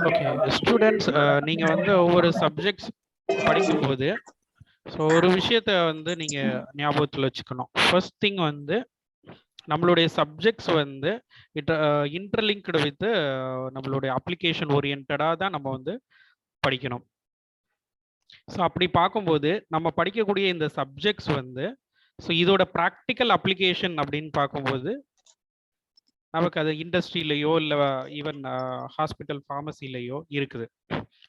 Okay students, நீங்க வந்து ஒவ்வொரு சப்ஜெக்ட்ஸ் படிக்கும்போது ஸோ ஒரு விஷயத்த வந்து நீங்க ஞாபகத்தில் வச்சுக்கணும். ஃபர்ஸ்ட் திங் வந்து நம்மளுடைய சப்ஜெக்ட்ஸ் வந்து இன்டர்லிங்க்டு வித் நம்மளுடைய அப்ளிகேஷன் ஓரியன்டாக தான் நம்ம வந்து படிக்கணும். ஸோ அப்படி பார்க்கும்போது நம்ம படிக்கக்கூடிய இந்த சப்ஜெக்ட்ஸ் வந்து ஸோ இதோட ப்ராக்டிக்கல் அப்ளிகேஷன் அப்படின்னு பார்க்கும்போது நமக்கு அது இண்டஸ்ட்ரியிலையோ இல்லை ஈவன் ஹாஸ்பிட்டல் ஃபார்மசிலையோ இருக்குது.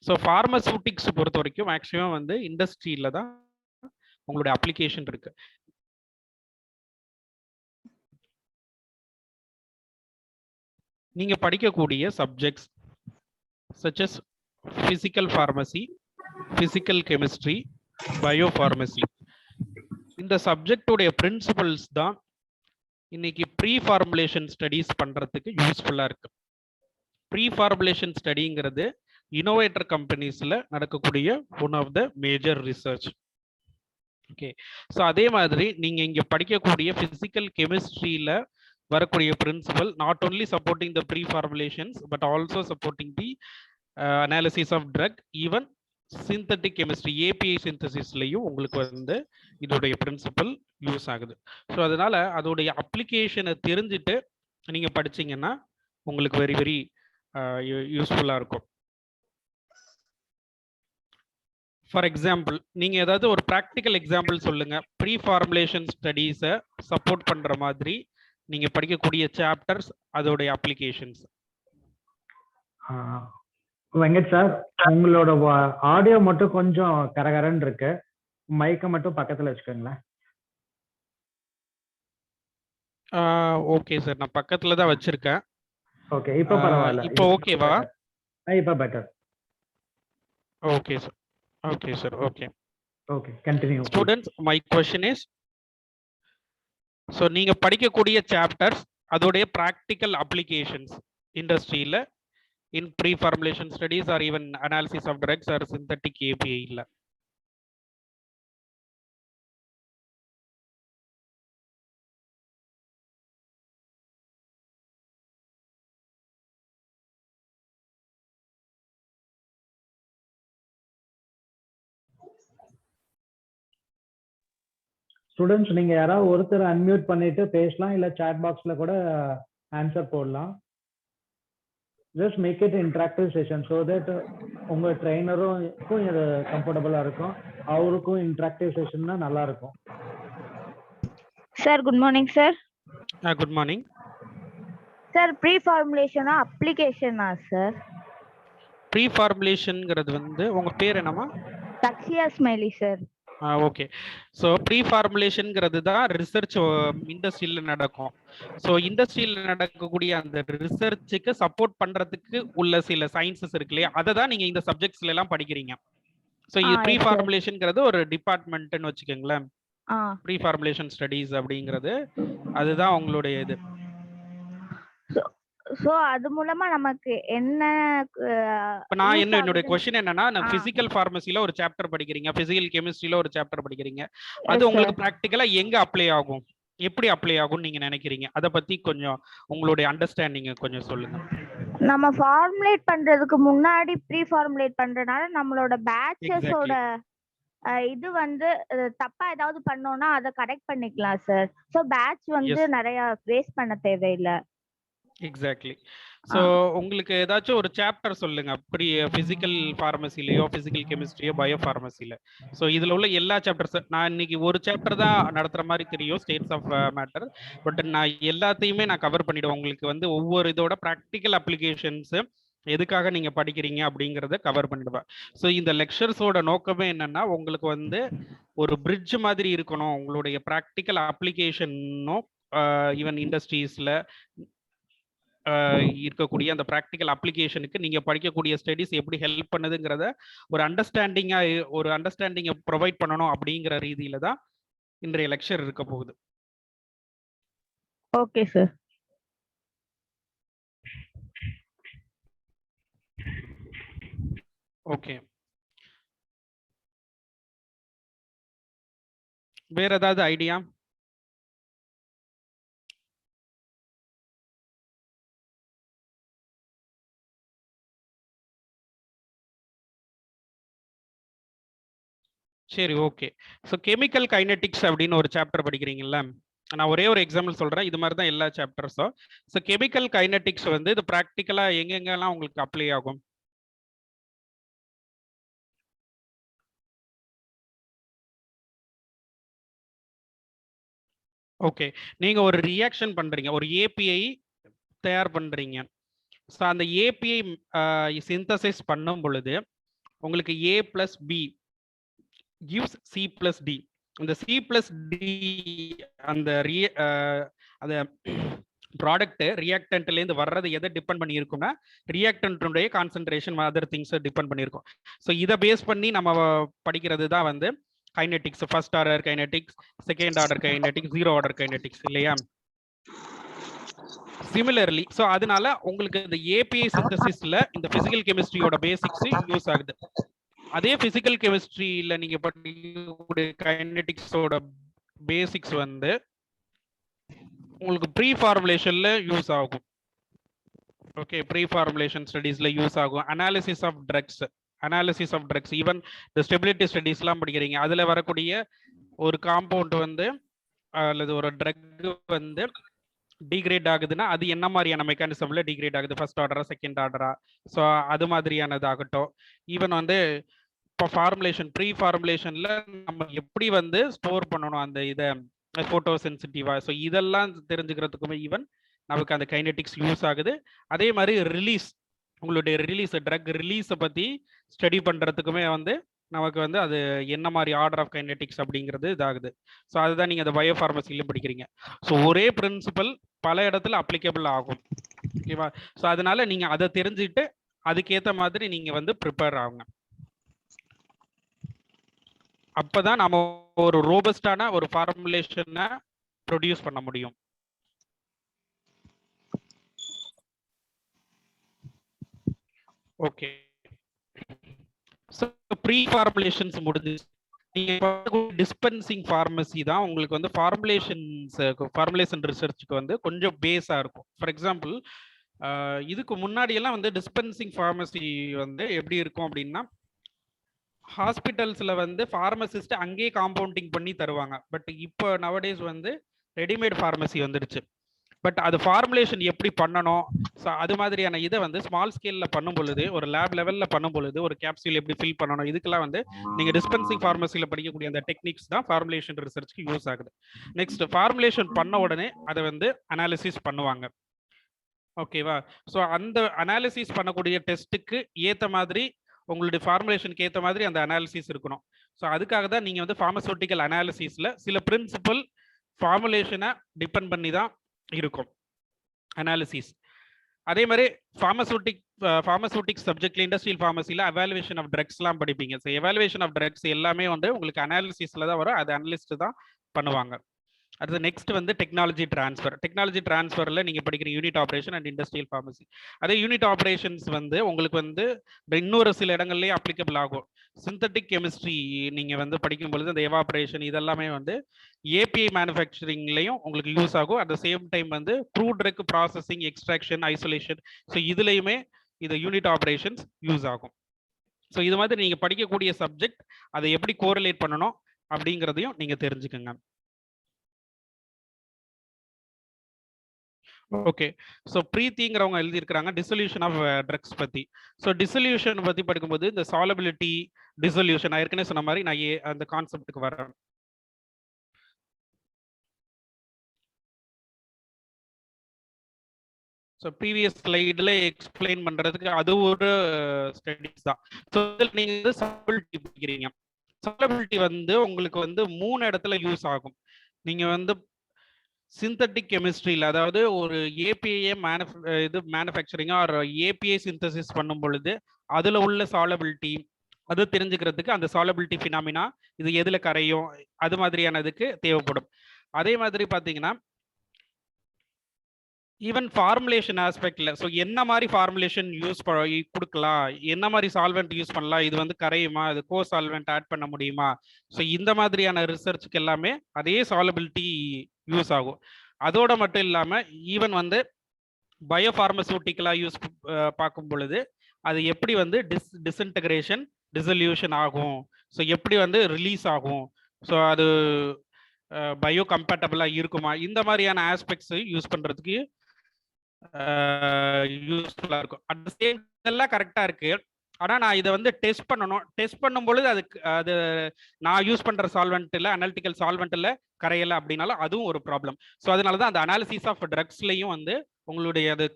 ஸோ ஃபார்மசூட்டிக்ஸ் பொறுத்த வரைக்கும் மேக்ஸிமம் வந்து இண்டஸ்ட்ரியில தான் உங்களுடைய அப்ளிகேஷன் இருக்கு. நீங்க படிக்கக்கூடிய subjects such as physical pharmacy, physical chemistry, biopharmacy, இந்த சப்ஜெக்டோடைய பிரின்சிபல்ஸ் தான் இன்னைக்கு ப்ரீ ஃபார்முலேஷன் ஸ்டடீஸ் பண்றதுக்கு யூஸ்ஃபுல்லா இருக்கு. ப்ரீ ஃபார்முலேஷன் ஸ்டடிங்கிறது இனோவேட்டர் கம்பெனிஸ்ல நடக்கக்கூடிய one of the major research. Okay, so அதே மாதிரி நீங்க இங்க படிக்கக்கூடிய பிசிக்கல் கெமிஸ்ட்ரியில வரக்கூடிய principle not only supporting the preformulations but also supporting the analysis of drug, even synthetic chemistry API சிந்தசிஸ்லையும் உங்களுக்கு வந்து இதோடைய பிரின்சிபல் யூஸ் ஆகுது. ஸோ அதனால அதோடைய அப்ளிகேஷனை தெரிஞ்சுட்டு நீங்க படிச்சீங்கன்னா உங்களுக்கு வெரி வெரி யூஸ்ஃபுல்லாக இருக்கும். ஃபார் எக்ஸாம்பிள் நீங்க ஏதாவது ஒரு ப்ராக்டிக்கல் எக்ஸாம்பிள் சொல்லுங்க, ப்ரீ ஃபார்முலேஷன் ஸ்டடீஸை சப்போர்ட் பண்ற மாதிரி நீங்க படிக்கக்கூடிய சாப்டர்ஸ் அதோடைய அப்ளிகேஷன்ஸ். வெங்கட் சார், உங்களோட ஆடியோ மட்டும் கொஞ்சம் கரகரன்னு இருக்கு, மைக்கை மட்டும் பக்கத்துல வச்சுக்கோங்களேன். ஓகே சார், நான் பக்கத்துல தான் வச்சிருக்கேன். ஓகே, இப்போ பரவாயில்ல. இப்போ ஓகேவா? இப்போ better. Okay sir. Okay sir. Okay. Okay, continue. Students, my question is, so நீங்க படிக்கக்கூடிய சாப்டர்ஸ் அதோடைய ப்ராக்டிக்கல் அப்ளிகேஷன்ஸ் இண்டஸ்ட்ரியில in pre formulation studies or even analysis of drugs or synthetic API இல்ல. ஸ்டூடெண்ட்ஸ், நீங்க யாராவது ஒருத்தர் அன்மியூட் பண்ணிட்டு பேசலாம், இல்ல சாட் பாக்ஸ்ல கூட ஆன்சர் போடலாம். Just make it interactive session so that உங்க ட்ரெயினரும் இது கம்ஃபர்டபுளா இருக்கும், அவருக்கும் இன்டராக்டிவ் செஷன்னா நல்லா இருக்கும். Sir good morning sir. Good morning sir. ப்ரீ ஃபார்முலேஷனா அப்ளிகேஷனா சார்? ப்ரீ ஃபார்முலேஷன்ங்கிறது வந்து உங்க பேர் என்னமா? Dakshiya Smiley sir. Okay, so ப்ரீ ஃபார்முலேஷன்ங்கிறது தான் ரிசர்ச் இண்டஸ்ட்ரியில் நடக்கும். ஸோ இண்டஸ்ட்ரியில் நடக்கக்கூடிய அந்த ரிசர்ச்சுக்கு சப்போர்ட் பண்றதுக்கு உள்ள சில சயின்சஸ் இருக்கு இல்லையா, அதை தான் நீங்க இந்த சப்ஜெக்ட்ஸ்ல எல்லாம் படிக்கிறீங்க. ஸோ இது ப்ரீ ஃபார்முலேஷன்ங்கிறது ஒரு டிபார்ட்மெண்ட்னு வச்சுக்கோங்களேன். ப்ரீ ஃபார்முலேஷன் ஸ்டடீஸ் அப்படிங்கிறது அதுதான் உங்களுடைய இது. சோ அது மூலமா நமக்கு என்ன? நான் என்னோட क्वेश्चन என்னன்னா, நான் பிசிக்கல் ஃபார்மசில ஒரு சாப்டர் படிக்கிறீங்க, பிசிக்கல் கெமிஸ்ட்ரியில ஒரு சாப்டர் படிக்கிறீங்க, அது உங்களுக்கு பிராக்டிகலா எங்க அப்ளை ஆகும், எப்படி அப்ளை ஆகும் நீங்க நினைக்கிறீங்க? அத பத்தி கொஞ்சம் உங்களுடைய அண்டர்ஸ்டாண்டிங் கொஞ்சம் சொல்லுங்க. நம்ம ஃபார்முலேட் பண்றதுக்கு முன்னாடி ப்ரீ ஃபார்முலேட் பண்றனால நம்மளோட பேட்சஸோட இது வந்து தப்பா ஏதாவது பண்ணோம்னா அதை கரெக்ட் பண்ணிக்கலாம் சார். சோ பேட்ச் வந்து நிறைய வேஸ்ட் பண்ண தேவையில்லை. எக்ஸாக்ட்லி. ஸோ உங்களுக்கு ஏதாச்சும் ஒரு சாப்டர் சொல்லுங்க, பிசிக்கல் ஃபார்மசிலையோ பிசிக்கல் கெமிஸ்ட்ரியோ பயோ ஃபார்மசில. ஸோ இதுல உள்ள எல்லா சாப்டர்ஸ் நான் இன்னைக்கு ஒரு சாப்டர் தான் நடத்துற மாதிரி தெரியும், ஸ்டேட்ஸ் ஆஃப் மேட்டர். பட் நான் எல்லாத்தையுமே நான் கவர் பண்ணிடுவேன். உங்களுக்கு வந்து ஒவ்வொரு இதோட ப்ராக்டிக்கல் அப்ளிகேஷன்ஸ் எதுக்காக நீங்க படிக்கிறீங்க அப்படிங்கிறத கவர் பண்ணிடுவேன். ஸோ இந்த லெக்சர்ஸோட நோக்கமே என்னன்னா, உங்களுக்கு வந்து ஒரு பிரிட்ஜ் மாதிரி இருக்கணும் உங்களுடைய ப்ராக்டிக்கல் அப்ளிகேஷனும் ஈவன் இண்டஸ்ட்ரீஸ்ல இருக்கக்கூடிய அந்த ப்ராக்டிக்கல் அப்ளிகேஷனுக்கு நீங்க படிக்கக்கூடிய ஸ்டடீஸ் எப்படி ஹெல்ப் பண்ணுதுங்கிறத ஒரு அண்டர்ஸ்டாண்டிங்கை ப்ரொவைட் பண்ணணும் அப்படிங்கிற ரீதியில தான் இன்றைய லெக்சர் இருக்க போகுது. Okay sir. ஓகே, வேற ஏதாவது ஐடியா? சரி, ஓகே. ஸோ கெமிக்கல் கைனெட்டிக்ஸ் அப்படின்னு ஒரு சாப்டர் படிக்கிறீங்கல்ல, நான் ஒரே ஒரு எக்ஸாம்பிள் சொல்றேன். இது மாதிரி தான் எல்லா சாப்டர்ஸும். ஸோ கெமிக்கல் கைனெட்டிக்ஸ் வந்து இது ப்ராக்டிக்கலா எங்கெங்கெல்லாம் உங்களுக்கு அப்ளை ஆகும்? ஓகே. நீங்க ஒரு ரியாக்ஷன் பண்றீங்க. ஒரு ஏபிஐ தயார் பண்றீங்க. ஸோ அந்த ஏபிஐ சிந்தசிஸ் பண்ணும் பொழுது உங்களுக்கு A plus B gives C plus D. அந்த C plus D அந்த அந்த ப்ராடக்ட் ரியாக்டன்ட்லேருந்து வர்றது எதை டிபெண்ட் பண்ணி இருக்கும்னா ரியாக்டன்ட்டுடைய கான்சென்ட்ரேஷன் அதர் திங்ஸ் டிபெண்ட் பண்ணியிருக்கும். ஸோ இதை பேஸ் பண்ணி நம்ம படிக்கிறது தான் வந்து kinetics. First order kinetics, second order kinetics, zero order kinetics இல்லையா? சிமிலர்லி ஸோ அதனால உங்களுக்கு இந்த ஏபிஐ சிந்தசிஸ்ல இந்த பிசிக்கல் கெமிஸ்ட்ரியோட பேசிக்ஸ் யூஸ் ஆகுது. அதே பிசிக்கல் கெமிஸ்ட்ரியில நீங்க படிக்கக்கூடிய கைனெட்டிக்ஸோட பேசிக்ஸ் வந்து உங்களுக்கு ப்ரீ ஃபார்முலேஷன்ல யூஸ் ஆகும். ஓகே, ப்ரீ ஃபார்முலேஷன் ஸ்டடீஸ்ல யூஸ் ஆகும். அனாலிசிஸ் ஆஃப் ட்ரக்ஸ், ஈவன் இந்த ஸ்டெபிலிட்டி ஸ்டடீஸ்லாம் படிக்கிறீங்க. அதுல வரக்கூடிய ஒரு காம்பவுண்ட் வந்து அல்லது ஒரு ட்ரக் வந்து டிகிரேட் ஆகுதுன்னா அது என்ன மாதிரியான மெக்கானிசம்ல டிகிரேட் ஆகுது, ஃபர்ஸ்ட் ஆர்டரா செகண்ட் ஆர்டரா? ஸோ அது மாதிரியானதாகட்டும். ஈவன் வந்து இப்போ ஃபார்முலேஷன் ப்ரீ ஃபார்முலேஷன்ல நம்ம எப்படி வந்து ஸ்டோர் பண்ணணும் அந்த இதை ஃபோட்டோ சென்சிட்டிவா, ஸோ இதெல்லாம் தெரிஞ்சுக்கிறதுக்குமே ஈவன் நமக்கு அந்த கைனெட்டிக்ஸ் யூஸ் ஆகுது. அதே மாதிரி உங்களுடைய ட்ரக் ரிலீஸை பற்றி ஸ்டடி பண்ணுறதுக்குமே வந்து நமக்கு வந்து அது என்ன மாதிரி ஆர்டர் ஆஃப் கைனெட்டிக்ஸ் அப்படிங்கிறது இதாகுது. ஸோ அதுதான் நீங்கள் அந்த பயோ ஃபார்மசிலையும் படிக்கிறீங்க. ஸோ ஒரே பிரின்சிபல் பல இடத்துல அப்ளிகபிள் ஆகும். ஓகேவா? ஸோ அதனால நீங்கள் அதை தெரிஞ்சுட்டு அதுக்கேற்ற மாதிரி நீங்கள் வந்து ப்ரிப்பேர் ஆகுங்க. அப்பதான் நம்ம ஒரு ரோபஸ்டான ஒரு ஃபார்முலேஷனை ப்ரொடியூஸ் பண்ண முடியும். ஓகே, ஸோ ப்ரீ ஃபார்முலேஷன்ஸ் முடிஞ்சு நீங்க டிஸ்பென்சிங் ஃபார்மசி தான் உங்களுக்கு வந்து ஃபார்முலேஷன் ரிசர்ச்சுக்கு வந்து கொஞ்சம் பேஸா இருக்கும். ஃபார் எக்ஸாம்பிள் இதுக்கு முன்னாடி எல்லாம் வந்து டிஸ்பென்சிங் ஃபார்மசி வந்து எப்படி இருக்கும் அப்படின்னா ஹாஸ்பிட்டல்ஸ்ல வந்து ஃபார்மசிஸ்ட் அங்கேயே காம்பவுண்டிங் பண்ணி தருவாங்க. பட் இப்போ நவடேஸ் வந்து ரெடிமேட் ஃபார்மசி வந்துடுச்சு. பட் அது ஃபார்முலேஷன் எப்படி பண்ணணும், ஸோ அது மாதிரியான இதை வந்து ஸ்மால் ஸ்கேல்ல பண்ணும் பொழுது, ஒரு லேப் லெவல்ல பண்ணும் பொழுது ஒரு கேப்சூல் எப்படி ஃபில் பண்ணணும், இதுக்கெல்லாம் வந்து நீங்க டிஸ்பென்சிங் ஃபார்மசியில் படிக்கக்கூடிய அந்த டெக்னிக்ஸ் தான் ஃபார்முலேஷன் ரிசர்ச்க்கு யூஸ் ஆகுது. நெக்ஸ்ட் ஃபார்முலேஷன் பண்ண உடனே அதை வந்து அனாலிசிஸ் பண்ணுவாங்க. ஓகேவா? ஸோ அந்த அனாலிசிஸ் பண்ணக்கூடிய டெஸ்ட்டுக்கு ஏற்ற மாதிரி உங்களுடைய ஃபார்முலேஷனுக்கு ஏற்ற மாதிரி அந்த அனாலிசிஸ் இருக்கணும். ஸோ அதுக்காக தான் நீங்கள் வந்து ஃபார்மசூட்டிக்கல் அனாலிசிஸில் சில பிரின்சிபல் ஃபார்முலேஷனை டிபெண்ட் பண்ணி தான் இருக்கும் அனாலிசிஸ். அதே மாதிரி ஃபார்மசூட்டிக்ஸ் சப்ஜெக்ட்ல இண்டஸ்ட்ரியல் ஃபார்மசியில் எவாலுவேஷன் ஆஃப் ட்ரக்ஸ்லாம் படிப்பீங்க. ஸோ எவாலுவேஷன் ஆஃப் ட்ரக்ஸ் எல்லாமே வந்து உங்களுக்கு அனாலிசிஸில் தான் வரும். அது அனலிஸ்ட் தான் பண்ணுவாங்க. அடுத்து நெக்ஸ்ட் வந்து டெக்னாலஜி டிரான்ஸ்ஃபரில் நீங்கள் படிக்கிற unit operation and industrial pharmacy. அதே யூனிட் ஆப்ரேஷன்ஸ் வந்து உங்களுக்கு வந்து இன்னொரு சில இடங்கள்லேயே அப்ளிகபிள் ஆகும். சிந்தட்டிக் கெமிஸ்ட்ரி நீங்கள் வந்து படிக்கும் பொழுது அந்த எவாப்ரேஷன் இதெல்லாமே வந்து ஏபிஐ மேனுஃபேக்சரிங்லையும் உங்களுக்கு யூஸ் ஆகும். அட் த சேம் டைம் வந்து crude drug processing, extraction, isolation, so இதுலேயுமே இது யூனிட் ஆப்ரேஷன்ஸ் யூஸ் ஆகும். ஸோ இது மாதிரி நீங்கள் படிக்கக்கூடிய சப்ஜெக்ட் அதை எப்படி கோரிலேட் பண்ணணும் அப்படிங்கிறதையும் நீங்கள் தெரிஞ்சுக்கோங்க. ஓகே, ஸோ பிரீத்திங்கிறவங்க எழுதியிருக்கிறாங்க டிசல்யூஷன் ஆஃப் ட்ரக்ஸ் பற்றி. ஸோ டிசல்யூஷன் பற்றி படிக்கும்போது இந்த சாலபிலிட்டி டிசல்யூஷன் நான் ஏற்கனவே சொன்ன மாதிரி நான் அந்த கான்செப்டுக்கு வரேன். ஸோ ப்ரீவியஸ் ஸ்லைடில் எக்ஸ்பிளைன் பண்ணுறதுக்கு அது ஒரு ஸ்டடிஸ் தான். ஸோ நீங்கள் வந்து சாலபிலிட்டி படிக்கிறீங்க. சாலபிலிட்டி வந்து உங்களுக்கு வந்து 3 இடத்துல யூஸ் ஆகும். நீங்கள் வந்து சிந்தட்டிக் கெமிஸ்ட்ரியில், அதாவது ஒரு API manufacturing R API synthesis பண்ணும் பொழுது அதில் உள்ள சாலபிலிட்டி அது தெரிஞ்சுக்கிறதுக்கு அந்த சாலபிலிட்டி ஃபினாமினா இது எதில் கரையும் அது மாதிரியானதுக்கு தேவைப்படும். அதே மாதிரி பார்த்தீங்கன்னா ஈவன் ஃபார்முலேஷன் ஆஸ்பெக்ட்ல, ஸோ என்ன மாதிரி ஃபார்முலேஷன் யூஸ் கொடுக்கலாம், என்ன மாதிரி சால்வெண்ட் யூஸ் பண்ணலாம், இது வந்து கரையுமா, இது கோ சால்வெண்ட் ஆட் பண்ண முடியுமா, ஸோ இந்த மாதிரியான ரிசர்ச்சுக்கு எல்லாமே அதே சாலபிலிட்டி யூஸ் ஆகும். அதோட மட்டும் இல்லாமல் ஈவன் வந்து பயோஃபார்மசூட்டிக்கலாக பார்க்கும் பொழுது அது எப்படி வந்து டிஸ்இன்டகிரேஷன் டிசல்யூஷன் ஆகும், ஸோ எப்படி வந்து ரிலீஸ் ஆகும், ஸோ அது பயோ கம்பேட்டபிளாக இருக்குமா, இந்த மாதிரியான ஆஸ்பெக்ட்ஸ் யூஸ் பண்ணுறதுக்கு யூஸ்ஃபுல்லாக இருக்கும். அட் த சேம் எல்லாம் கரெக்டாக இருக்கு. ஆனால் நான் இதை வந்து டெஸ்ட் பண்ணணும். டெஸ்ட் பண்ணும்பொழுது அது நான் யூஸ் பண்ணுற சால்வெண்ட்டில் அனாலிட்டிக்கல் சால்வெண்ட்டில் கரையலை அப்படின்னாலும் அதுவும் ஒரு ப்ராப்ளம். ஸோ அதனால தான் அந்த அனாலிசிஸ் ஆஃப் ட்ரக்ஸ்லையும் வந்து உங்களுடைய அது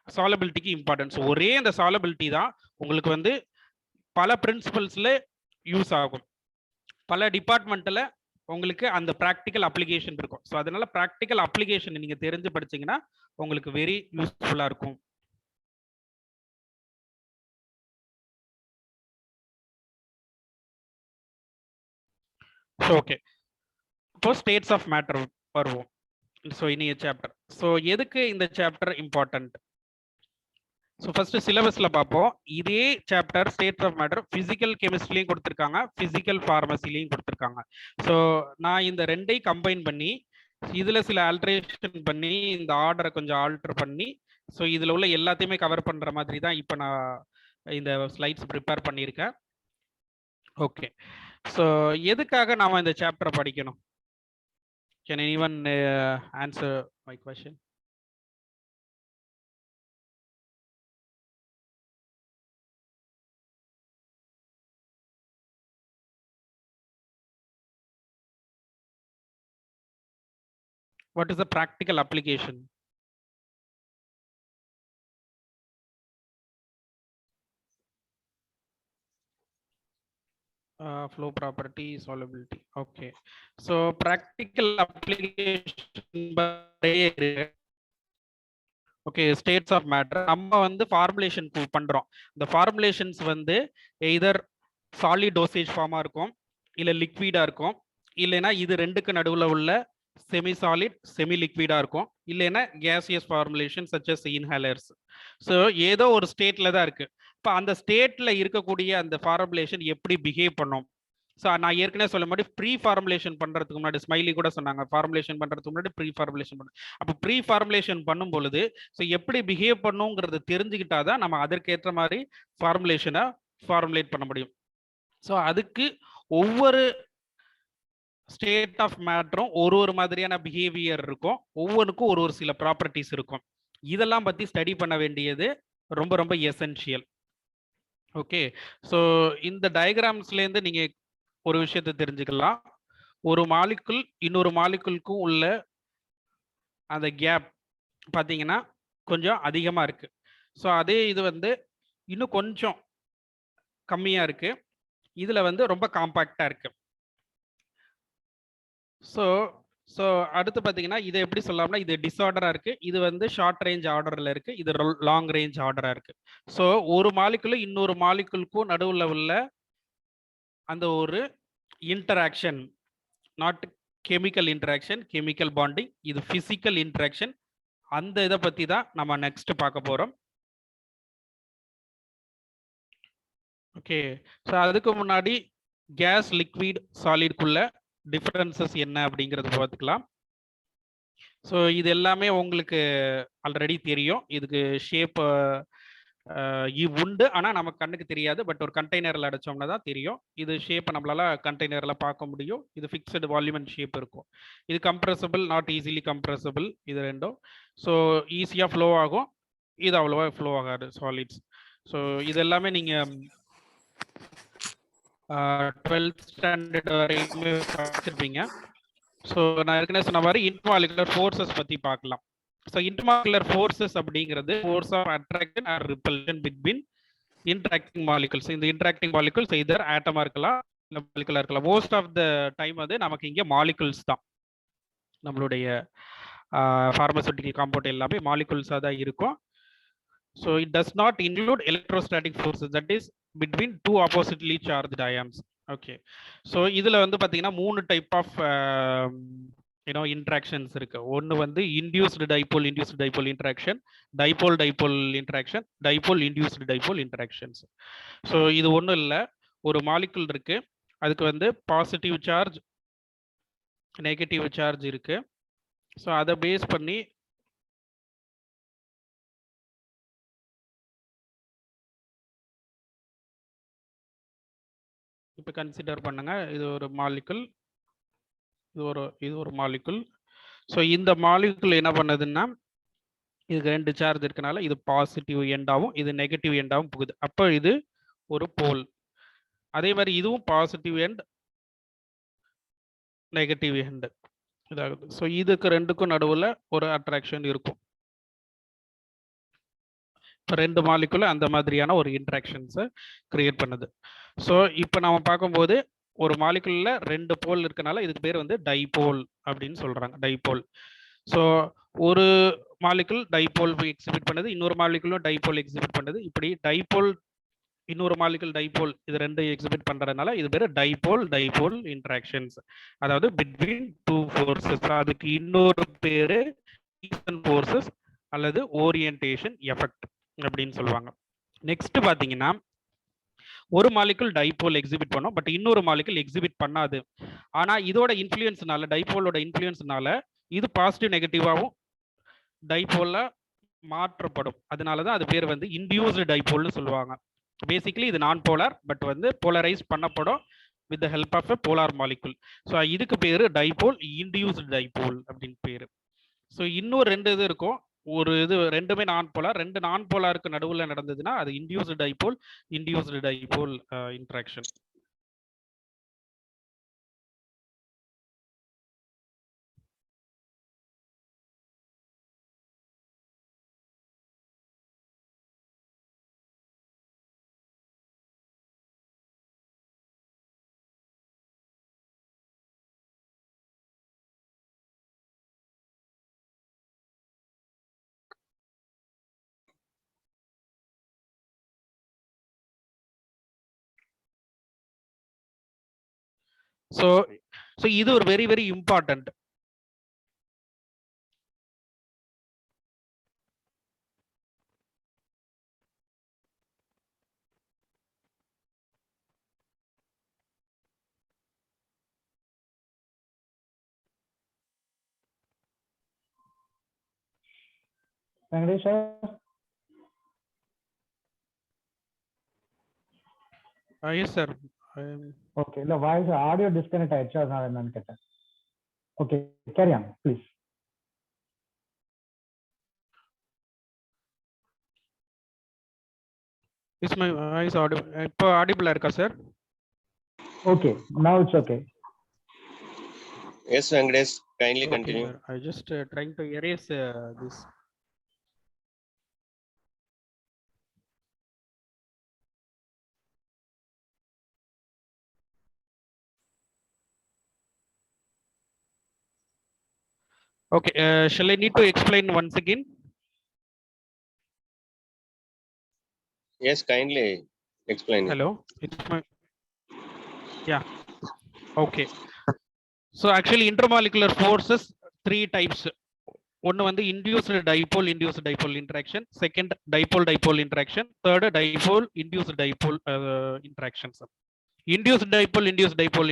சாலபிலிட்டிக்கு இம்பார்ட்டன்ஸ். ஒரே அந்த சாலபிலிட்டி தான் உங்களுக்கு வந்து பல பிரின்சிபல்ஸில் யூஸ் ஆகும், பல டிபார்ட்மெண்ட்டில் உங்களுக்கு அந்த ப்ராக்டிக்கல் அப்ளிகேஷன் இருக்கும். ஸோ அதனால ப்ராக்டிக்கல் அப்ளிகேஷன் நீங்கள் தெரிஞ்சு படிச்சீங்கன்னா உங்களுக்கு வெரி யூஸ்ஃபுல்லாக இருக்கும். ஸோ ஓகே, இப்போ ஸ்டேட்ஸ் ஆஃப் மேட்டர் வருவோம். ஸோ இனிய சாப்டர். ஸோ எதுக்கு இந்த சாப்டர் இம்பார்ட்டன்ட்? ஸோ ஃபர்ஸ்ட் சிலபஸ்ல பார்ப்போம். இதே chapter states of matter physical கெமிஸ்ட்ரிலையும் கொடுத்துருக்காங்க, பிசிக்கல் ஃபார்மசிலையும் கொடுத்துருக்காங்க. ஸோ நான் இந்த ரெண்டையும் கம்பைன் பண்ணி இதுல சில ஆல்ட்ரேஷன் பண்ணி இந்த ஆர்டரை கொஞ்சம் ஆல்டர் பண்ணி ஸோ இதுல உள்ள எல்லாத்தையுமே கவர் பண்ற மாதிரி தான் இப்போ நான் இந்த ஸ்லைட்ஸ் ப்ரிப்பேர் பண்ணியிருக்கேன். ஓகே, ஸோ எதுக்காக நாம இந்த சாப்டரை படிக்கணும்? Can anyone answer my question? What is the practical application? Flow property, solubility. Okay, so practical application okay, states of matter நம்ம வந்து ஃபார்முலேஷன் பண்றோம். இந்த ஃபார்முலேஷன்ஸ் வந்து எய்தர் சாலிட் டோசேஜ் ஃபார்மா இருக்கும், இல்ல லிக்விடா இருக்கும், இல்லைன்னா இது ரெண்டுக்கு நடுவில் உள்ள செமி சாலிட் செமி லிக்விடா இருக்கும், இல்லைன்னா கேசியஸ் ஃபார்முலேஷன் சச்சஸ் இன்ஹேலர்ஸ். ஸோ ஏதோ ஒரு ஸ்டேட்ல தான் இருக்கு. இப்போ அந்த ஸ்டேட்ல இருக்கக்கூடிய அந்த ஃபார்முலேஷன் எப்படி பிஹேவ் பண்ணும்? ஸோ நான் ஏற்கனவே சொல்ல மாதிரி ப்ரீ ஃபார்முலேஷன் பண்ணுறதுக்கு முன்னாடி ஸ்மைலி கூட சொன்னாங்க, ஃபார்முலேஷன் பண்ணுறதுக்கு முன்னாடி ப்ரீ ஃபார்முலேஷன் பண்ண. அப்போ ப்ரீ ஃபார்முலேஷன் பண்ணும் பொழுது ஸோ எப்படி பிஹேவ் பண்ணுங்கிறத தெரிஞ்சுக்கிட்டா தான் நம்ம அதற்கேற்ற மாதிரி ஃபார்முலேஷனை ஃபார்முலேட் பண்ண முடியும். ஸோ அதுக்கு ஒவ்வொரு ஸ்டேட் ஆஃப் மேட்டரும் ஒரு மாதிரியான பிஹேவியர் இருக்கும், ஒவ்வொன்றுக்கும் ஒரு சில ப்ராப்பர்ட்டிஸ் இருக்கும். இதெல்லாம் பற்றி ஸ்டடி பண்ண வேண்டியது ரொம்ப ரொம்ப எசென்ஷியல். ஓகே, ஸோ இந்த டயக்ராம்ஸ்லேருந்து நீங்கள் ஒரு விஷயத்தை தெரிஞ்சுக்கலாம். ஒரு மாலிகுல் இன்னொரு மாலிகுலுக்கும் உள்ள அந்த கேப் பார்த்தீங்கன்னா கொஞ்சம் அதிகமாக இருக்கு. ஸோ அதே இது வந்து இன்னும் கொஞ்சம் கம்மியாக இருக்கு, இதில் வந்து ரொம்ப காம்பாக்டாக இருக்கு. ஸோ அடுத்து பார்த்தீங்கன்னா இதை எப்படி சொல்லலாம்னா இது டிஸார்டராக இருக்கு, இது வந்து ஷார்ட் ரேஞ்ச் ஆர்டரில் இருக்கு, இது லாங் ரேஞ்ச் ஆர்டராக இருக்கு. ஸோ ஒரு மாலிகுலும் இன்னொரு மாலிகுலுக்கும் நடுவில் உள்ள அந்த ஒரு interaction, not chemical interaction, chemical bonding, இது பிசிக்கல் இன்டராக்ஷன். அந்த இதை பற்றி தான் நம்ம நெக்ஸ்ட் பார்க்க போகிறோம். ஓகே, ஸோ அதுக்கு முன்னாடி கேஸ் லிக்விட் சாலிட்குள்ள டிஃபரன்சஸ் என்ன அப்படிங்கிறது பார்த்துக்கலாம். ஸோ இது எல்லாமே உங்களுக்கு ஆல்ரெடி தெரியும். இதுக்கு ஷேப் உண்டு, ஆனால் நமக்கு கண்ணுக்கு தெரியாது. பட் ஒரு கண்டெய்னரில் அடைச்சோம்னா தான் தெரியும். இது ஷேப்பை நம்மளால கண்டெய்னரில் பார்க்க முடியும். இது ஃபிக்ஸ்டு வால்யூம் அண்ட் ஷேப் இருக்கும். இது கம்ப்ரெசபிள், நாட் ஈஸிலி கம்ப்ரெசபிள், இது ரெண்டும். ஸோ ஈஸியாக ஃப்ளோ ஆகும், இது அவ்வளோவா ஃப்ளோ ஆகாது சாலிட்ஸ். ஸோ இது எல்லாமே நீங்கள் 12th ஸ்டாண்டர்ட் வரைக்குமே படிச்சிருப்பீங்க. ஸோ நான் ஏற்கனவே சொன்ன மாதிரி இன்டர்மாலிகுலர் ஃபோர்ஸஸ் பற்றி பார்க்கலாம். ஸோ இன்டர்மாலிகுலர் ஃபோர்ஸஸ் அப்படிங்கிறது force of attraction or repulsion between interacting molecules. இந்த இன்டராக்டிங் மாலிகுல்ஸ் இதர் ஆட்டமா இருக்கலாம், இல்லை மாலிகுலா இருக்கலாம். மோஸ்ட் ஆஃப் த டைம் வந்து நமக்கு இங்கே மாலிகுல்ஸ் தான். நம்மளுடைய ஃபார்மசூட்டிக்கல் காம்பவுண்ட் எல்லாமே மாலிகுல்ஸாக தான் இருக்கும். So it does not include electrostatic forces, that is between two oppositely charged ions. Okay, so இதில் வந்து பார்த்தீங்கன்னா 3 டைப் ஆஃப் இன்ட்ராக்ஷன்ஸ் இருக்கு. ஒன்று வந்து induced dipole interaction, dipole interaction, dipole induced dipole interactions. So இது ஒன்றும் இல்லை, ஒரு மாலிகுல் இருக்கு, அதுக்கு வந்து பாசிட்டிவ் சார்ஜ் நெகட்டிவ் சார்ஜ் இருக்கு. ஸோ அதை பேஸ் பண்ணி இப்போ கன்சிடர் பண்ணுங்க, இது ஒரு மாலிகுல், இது ஒரு மாலிகுல். ஸோ இந்த மாலிகுல் என்ன பண்ணுதுன்னா, இதுக்கு 2 சார்ஜ் இருக்கனால இது பாசிட்டிவ் எண்டாவும் இது நெகட்டிவ் எண்டாவும் போகுது. அப்போ இது ஒரு போல். அதே மாதிரி இதுவும் பாசிட்டிவ் எண்ட் நெகட்டிவ் எண்ட் இதாகுது. ஸோ இதுக்கு ரெண்டுக்கும் நடுவில் ஒரு அட்ராக்ஷன் இருக்கும். இப்போ 2 மாலிகுல அந்த மாதிரியான ஒரு இன்ட்ராக்ஷன்ஸை கிரியேட் பண்ணுது. ஸோ இப்போ நம்ம பார்க்கும்போது ஒரு மாலிகுல்ல 2 போல் இருக்கனால இதுக்கு பேர் வந்து டைபோல் அப்படின்னு சொல்றாங்க, டைபோல். ஸோ ஒரு மாலிகுல் டைபோல் எக்ஸிபிட் பண்ணுது, இன்னொரு மாலிகுலும் டைபோல் எக்ஸிபிட் பண்ணுது. இப்படி டைபோல் இன்னொரு மாலிகுல் டைபோல் இது ரெண்டு எக்ஸிபிட் பண்றதுனால இது பேர் டைபோல் டைபோல் இன்ட்ராக்ஷன்ஸ், அதாவது பிட்வீன் டூ ஃபோர்ஸஸ். அதுக்கு இன்னொரு பேரு ஃபோர்ஸஸ் அல்லது ஓரியன்டேஷன் எஃபெக்ட் அப்படின்னு சொல்லுவாங்க. நெக்ஸ்ட் பாத்தீங்கன்னா, ஒரு மாலிகுல் டைபோல் எக்ஸிபிட் பண்ணும், பட் இன்னொரு மாலிகுல் எக்ஸிபிட் பண்ணாது. ஆனா இதோட இன்ஃப்ளூயன்ஸ்னால, டைபோலோட இன்ஃப்ளூயன்ஸ்னால இது பாசிட்டிவ் நெகட்டிவாகவும் டைபோலா மாற்றப்படும். அதனாலதான் அது பேர் வந்து இன்டியூஸ்டு டைபோல்னு சொல்லுவாங்க. பேசிக்கலி இது நான் போலார், பட் வந்து போலரைஸ் பண்ணப்படும் with the help of a polar molecule. So இதுக்கு பேரு டைபோல், இன்டியூஸ்டு டைபோல் அப்படின்னு பேரு. ஸோ இன்னும் 2 இது இருக்கும். ஒரு இது ரெண்டுமே நான் போலார், 2 நான் போலாருக்கு நடுவில் நடந்ததுன்னா அது induced dipole, induced dipole interaction. So இது ஒரு very very important. Venkatesh sir. Yes sir. Okay, இல்ல வாய்ஸ் ஆடியோ டிஸ்கனெக்ட் ஆயிடுச்சு, அதனால என்னன்னு கேட்டேன். Okay, carry on please. Is my voice audible? இப்போ ஆடிபிளா இருக்கா சார்? ஓகே, நவ it's okay. Yes, Venkatesh, kindly Okay, continue. sir. I just trying to erase this. Okay, shall I need to explain once again? Yes, kindly explain it. Hello, it's my, yeah. Okay. So actually intermolecular forces 3 types. One வந்து induced dipole interaction, second dipole interaction, third dipole induced dipole interactions. Induced dipole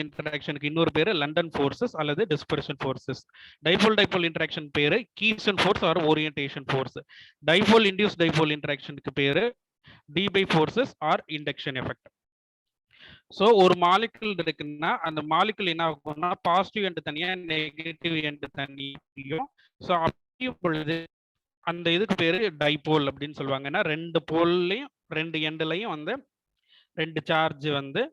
interaction க்கு இன்னொரு பேரு London forces அல்லது dispersion forces. dipole interaction பேரு Keesom force or orientation force. induced dipole interaction க்கு பேரு Debye forces or induction effect. So ஒரு molecule இருக்குன்னா அந்த மாலிகுல் என்ன ஆகும்னா பாசிட்டிவ் எண்ட் தனியா நெகட்டிவ் எண்ட் தனியும். ஸோ அப்படியும் பொழுது அந்த இதுக்கு பேரு டைபோல் அப்படின்னு சொல்லுவாங்க. ஏன்னா 2 போல்லையும் 2 எண்ட்லையும் வந்து 2 சார்ஜ் வந்து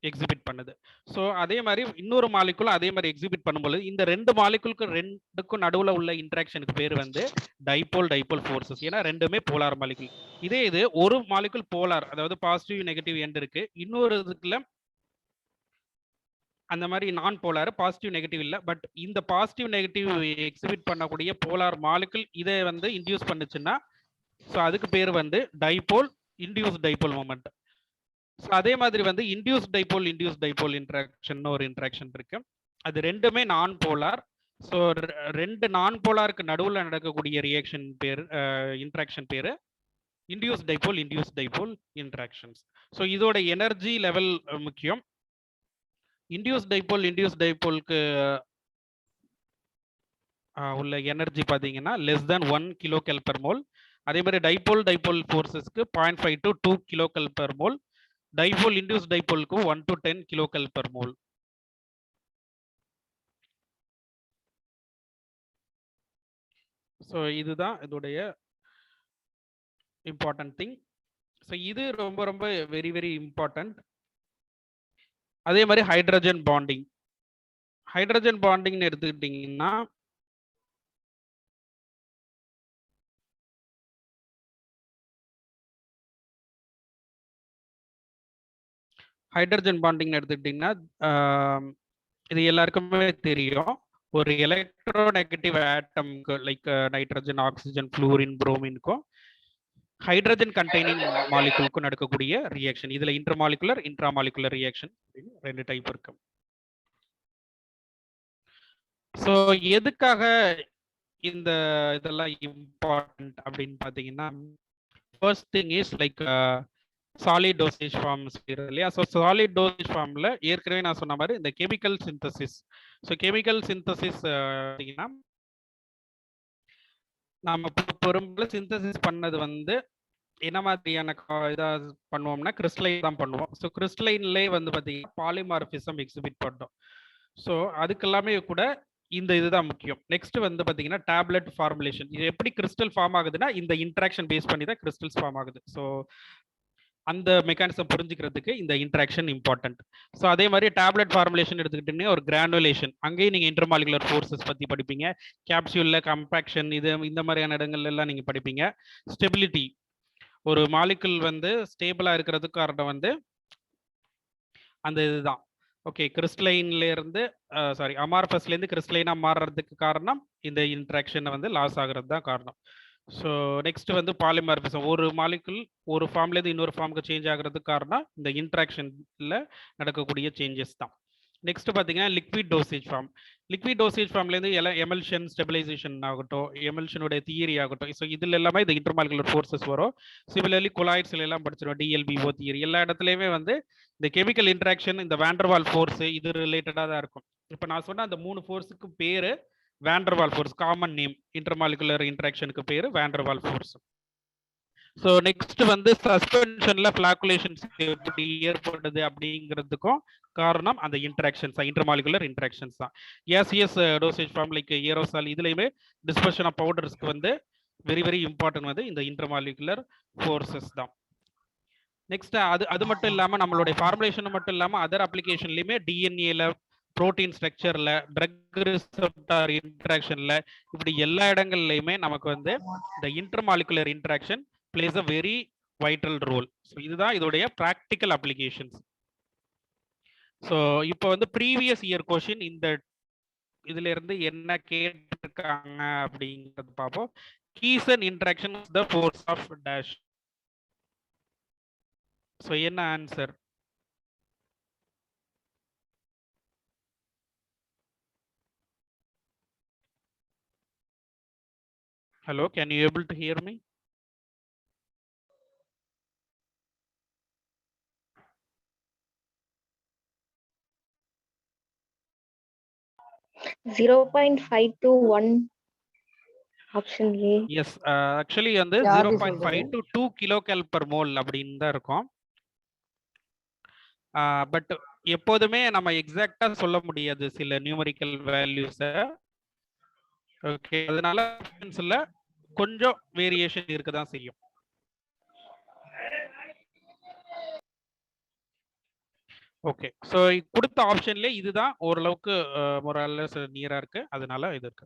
எக்ஸிபிட் பண்ணுது. ஸோ அதே மாதிரி இன்னொரு மாலிகுல் அதே மாதிரி எக்ஸிபிட் பண்ணும்போது இந்த 2 மாலிகுலுக்கு 2க்கும் நடுவில் உள்ள இன்ட்ராக்ஷனுக்கு பேர் வந்து டைபோல் ஃபோர்ஸஸ். ஏன்னா ரெண்டுமே போலார் மாலிகுல். இதே இது ஒரு மாலிகுல் போலார், அதாவது பாசிட்டிவ் நெகட்டிவ் எண்ட் இருக்கு, இன்னொரு இதுக்குள்ள அந்த மாதிரி நான் போலார் பாசிட்டிவ் நெகட்டிவ் இல்லை. பட் இந்த பாசிட்டிவ் நெகட்டிவ் எக்ஸிபிட் பண்ணக்கூடிய போலார் மாலிகுல் இதை வந்து இன்டியூஸ் பண்ணுச்சுன்னா ஸோ அதுக்கு பேர் வந்து dipole, induce dipole moment. So அதே மாதிரி வந்து இன்டியூஸ் டைபோல் இன்ட்ராக்ஷன் ஒரு இன்ட்ராக்ஷன் இருக்கு. அது ரெண்டுமே நான் போலார். ஸோ 2 நான் போலாருக்கு நடுவில் நடக்கக்கூடிய ரியாக்ஷன் பேர் இன்ட்ராக்ஷன் பேரு இன்டியூஸ் டைபோல் இன்ட்ராக்ஷன்ஸ். ஸோ இதோட எனர்ஜி லெவல் முக்கியம். இன்டியூஸ் டைபோலுக்கு உள்ள எனர்ஜி பார்த்தீங்கன்னா less than 1 kcal per mole. அதே மாதிரி டைபோல் ஃபோர்ஸஸ்க்கு 0.5 to 2 kcal per mole. Dipole induced டைபோலுக்கு 1 to 10 kilocal per mole. So இதுதான் இதோடைய இம்பார்ட்டன்ட் திங். ஸோ இது ரொம்ப ரொம்ப வெரி வெரி இம்பார்ட்டன்ட். அதே மாதிரி ஹைட்ரஜன் பாண்டிங். ஹைட்ரஜன் பாண்டிங்னு எடுத்துக்கிட்டிங்கன்னா ஹைட்ரஜன் பாண்டிங்னு எடுத்துக்கிட்டிங்கன்னா இது எல்லாருக்குமே தெரியும். ஒரு எலக்ட்ரோநெகட்டிவ் ஆட்டம்க்கு லைக் நைட்ரஜன், ஆக்சிஜன், ஃப்ளூரின், புரோமின்க்கும் ஹைட்ரஜன் கண்டெய்னிங் மாலிகுலுக்கும் நடக்கக்கூடிய ரியாக்ஷன். இதுல இன்டர்மாலிகுலர், இன்ட்ராமாலிகுலர் ரியாக்ஷன் ரெண்டு டைப் இருக்கு. ஸோ எதுக்காக இந்த இதெல்லாம் இம்பார்ட்டன்ட் அப்படின்னு பார்த்தீங்கன்னா, first thing is like solid dosage forms இல்லையா. ஸோ சாலிட் டோசேஜ் ஃபார்ம்ல ஏற்கனவே நான் சொன்ன மாதிரி இந்த chemical synthesis. So chemical synthesis பார்த்தீங்கன்னா நம்ம பெரும்பாலும் சிந்தசிஸ் பண்ணது வந்து என்ன மாதிரியான இதாக பண்ணுவோம்னா கிறிஸ்டலைன் தான் பண்ணுவோம். ஸோ கிறிஸ்டலைன்லேயே வந்து பார்த்தீங்கன்னா பாலிமார்பிசம் எக்ஸிபிட் பண்ணோம். ஸோ அதுக்கெல்லாமே கூட இந்த இதுதான் முக்கியம். நெக்ஸ்ட் வந்து பார்த்தீங்கன்னா டேப்லெட் ஃபார்முலேஷன். இது எப்படி கிறிஸ்டல் ஃபார்ம் ஆகுதுன்னா இந்த இன்ட்ராக்ஷன் பேஸ் பண்ணி தான் கிறிஸ்டல்ஸ் ஃபார்ம் ஆகுது. ஸோ அந்த மெக்கானிசம் புரிஞ்சுக்கிறதுக்கு இந்த இன்ட்ராக்ஷன் இம்பார்ட்டன்ட். ஸோ அதே மாதிரி டேப்லெட் ஃபார்முலேஷன் எடுத்துக்கிட்டீங்கன்னா ஒரு கிரானுலேஷன், அங்கேயும் நீங்கள் இன்டர்மாலிகுலர் ஃபோர்ஸஸ் பற்றி படிப்பீங்க. கேப்சியூல்ல கம்பாக்ஷன் இது இந்த மாதிரியான இடங்கள்ல எல்லாம் நீங்கள் படிப்பீங்க. ஸ்டெபிலிட்டி, ஒரு மாலிகுல் வந்து ஸ்டேபிளாக இருக்கிறதுக்கு காரணம் வந்து அந்த இதுதான். ஓகே, கிறிஸ்டலைன்ல இருந்து அமார்பஸ்ல இருந்து கிறிஸ்டலைனா மாறுறதுக்கு காரணம் இந்த இன்ட்ராக்ஷன் வந்து லாஸ் ஆகுறது தான் காரணம். ஸோ நெக்ஸ்ட் வந்து பாலிமார்பிசம், ஒரு மாலிகுல் ஒரு ஃபார்ம்ல இருந்து இன்னொரு ஃபார்முக்கு சேஞ்ச் ஆகுறதுக்கு காரணம் இந்த இன்ட்ராக்ஷன்ல நடக்கக்கூடிய சேஞ்சஸ் தான். நெக்ஸ்ட் பார்த்தீங்கன்னா liquid dosage form. Liquid dosage ஃபார்ம்லேருந்து எமல்ஷன், ஸ்டெபிலைசேஷன் ஆகட்டும், எமல்ஷனுடைய தியரி ஆகட்டும், ஸோ இதில் எல்லாமே இந்த இன்டர்மாலிகுலர் ஃபோர்ஸஸ் வரும். சிமிலர்லி கொலாய்ட்ஸ்ல எல்லாம் படிச்சிருவோம், டிஎல்பிஓ தியரி. எல்லா இடத்துலையுமே வந்து இந்த கெமிக்கல் இன்ட்ராக்ஷன், இந்த வேண்டர்வால் ஃபோர்ஸ் இது ரிலேட்டடாக தான் இருக்கும். இப்போ நான் சொன்ன அந்த 3 ஃபோர்ஸுக்கு பேரு van der Waals force, common name. Intermolecular இன்ட்ராக்ஷனுக்கு பேரு வேண்டர்வால் ஃபோர்ஸ். ஸோ நெக்ஸ்ட் வந்து சஸ்பென்ஷன்ல ஃபிளாக்குலேஷன்ஸ் எப்படி ஏற்படுது அப்படிங்கிறதுக்கும் காரணம் அந்த இன்ட்ராக்ஷன்ஸ், இன்டர்மாலிகுலர் இன்ட்ராக்ஷன்ஸ் தான். ACS dosage form like aerosol இதுலையுமே டிஸ்பர்ஷன் ஆஃப் பவுடர்ஸ்க்கு வந்து வெரி வெரி இம்பார்ட்டன்ட் வந்து இந்த இன்டர்மாலிகுலர் ஃபோர்ஸஸ் தான். நெக்ஸ்ட் அது மட்டும் இல்லாமல் நம்மளுடைய ஃபார்முலேஷன் மட்டும் இல்லாமல் அதர் அப்ளிகேஷன்லையுமே டிஎன்ஏல, புரோட்டீன் ஸ்ட்ரக்சர்ல, ட்ரக் ரிசெப்டார் இன்ட்ராக்ஷன்ல, இப்படி எல்லா இடங்கள்லையுமே நமக்கு வந்து இந்த intermolecular interaction plays a very vital role. So இதுதான் இதோடைய ப்ராக்டிக்கல் அப்ளிகேஷன்ஸ். ஸோ இப்போ வந்து ப்ரீவியஸ் இயர் கொஷின் இந்த இதுல இருந்து என்ன கேட்டிருக்காங்க அப்படிங்கிறது பார்ப்போம். Keesom interaction the force of dash. So என்ன answer? Hello, can you able to hear me? Option A. Yes, actually வந்து 0.5 to 2 kilocalorie per mole அப்படின்னு தான் இருக்கும். பட் எப்போதுமே நம்ம எக்ஸாக்டா சொல்ல முடியாது சில நியூமரிக்கல் வேல்யூஸை. ஓகே, அதனால கொஞ்சம் வேரியேஷன் இருக்க தான் செய்யும். ஓகே, ஸோ கொடுத்த ஆப்ஷன்ல இதுதான் ஓரளவுக்கு மொரல்லஸ் நியரா இருக்கு, அதனால இது இருக்கு.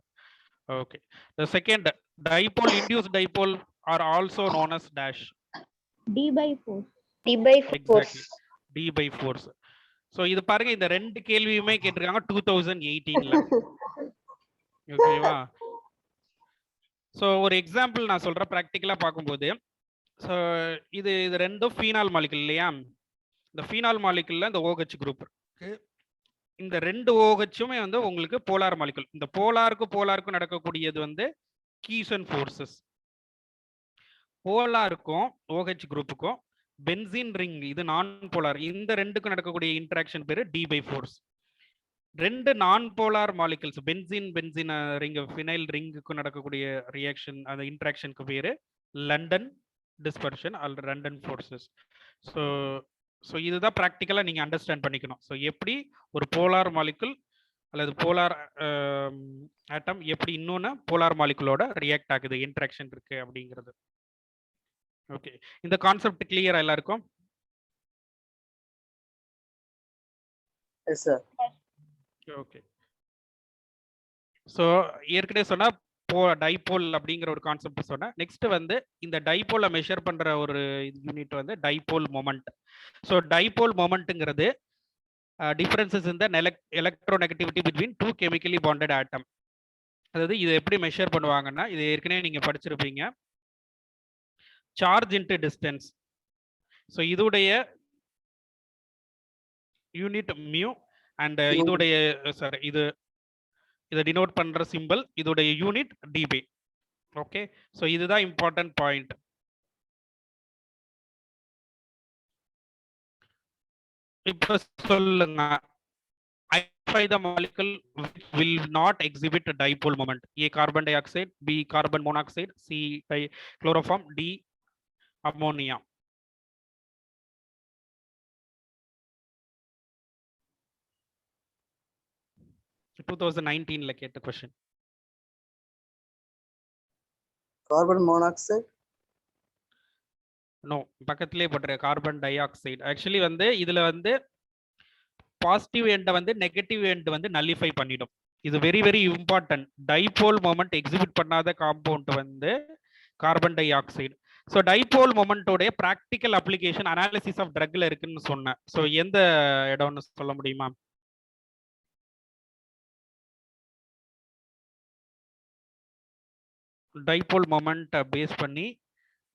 Okay, the second dipole induced dipole are also known as dash. D by force. Exactly, D by force. So இது பாருங்க, இந்த ரெண்டு கேள்வியுமே கேட்டிருக்காங்க 2018ல. ஓகேவா? ஸோ ஒரு எக்ஸாம்பிள் நான் சொல்றேன் ப்ராக்டிக்கலா பார்க்கும்போது. ஸோ இது ரெண்டும் ஃபீனால் மாலிகுல் இல்லையா? இந்த ஃபீனால் மாலிகுல்ல இந்த OH குரூப் இருக்கு. இந்த ரெண்டு OHுமே வந்து உங்களுக்கு போலார் மாலிகுல். இந்த போலாருக்கும் நடக்கக்கூடியது வந்து கீசன் ஃபோர்ஸஸ். போலாருக்கும் OH குரூப்புக்கும் பென்சீன் ரிங், இது நான் போலார், இந்த ரெண்டுக்கும் நடக்கக்கூடிய இன்டராக்ஷன் பேரு டி பை ஃபோர்ஸ். ரெண்டு non polar molecules benzene ring, phenyl ரிங்குக்கு நடக்கக்கூடிய ரியாக்ஷன், அந்த இன்டராக்ஷனுக்கு பேரு லண்டன் டிஸ்பர்ஷன் அல்லது லண்டன் ஃபோர்ஸஸ். ஸோ ஸோ இதுதான் ப்ராக்டிக்கலாக நீங்கள் அண்டர்ஸ்டாண்ட் பண்ணிக்கணும். ஸோ எப்படி ஒரு போலார் மாலிகுல் அல்லது போலார் ஆட்டம் எப்படி இன்னொன்று போலார் மாலிகுலோட ரியாக்ட் ஆகுது, இன்ட்ராக்ஷன் இருக்கு அப்படிங்கிறது. ஓகே, இந்த கான்செப்ட் கிளியரா எல்லாருக்கும்? Yes sir. ஓகே, ஸோ ஏற்கனவே சொன்னா டைபோல் அப்படிங்கிற ஒரு கான்செப்ட் சொன்னேன். நெக்ஸ்ட் வந்து இந்த டைபோலை மெஷர் பண்ற ஒரு யூனிட் வந்து டைபோல் மொமெண்ட். ஸோ டைபோல் மொமெண்ட்ங்கிறது differences in the electronegativity between two chemically bonded atom. அதாவது இது எப்படி மெஷர் பண்ணுவாங்கன்னா, இது ஏற்கனவே நீங்க படிச்சிருப்பீங்க, சார்ஜ் இன்டு டிஸ்டன்ஸ். ஸோ இதோடைய யூனிட் மியூ அண்ட் இதோடைய சாரி இதை டினோட் பண்ற சிம்பிள், இதோடைய யூனிட் டிபி. ஓகே, ஸோ இதுதான் இம்பார்ட்டன்ட் பாயிண்ட். இப்போ சொல்லுங்க, identify the molecule which will not exhibit a dipole moment. A carbon dioxide, B carbon monoxide, C chloroform, D ammonia. So 2019 கேட்ட question. Carbon monoxide. No, பக்கத்திலே போட்டுற carbon di oxide. Actually வந்து இதுல வந்து positive எண்டை வந்து negative end வந்து nullify பண்ணிடும். இது very very important. Dipole moment exhibit பண்ணாத காம்பவுண்ட் வந்து carbon dioxide. So dipole மொமெண்டோடைய ப்ராக்டிக்கல் அப்ளிகேஷன் அனாலிசிஸ் ஆஃப் ட்ரக்ல இருக்குன்னு சொன்னேன். ஸோ எந்த இடம்னு சொல்ல முடியுமா? டைபோல் மொமெண்ட் பேஸ் பண்ணி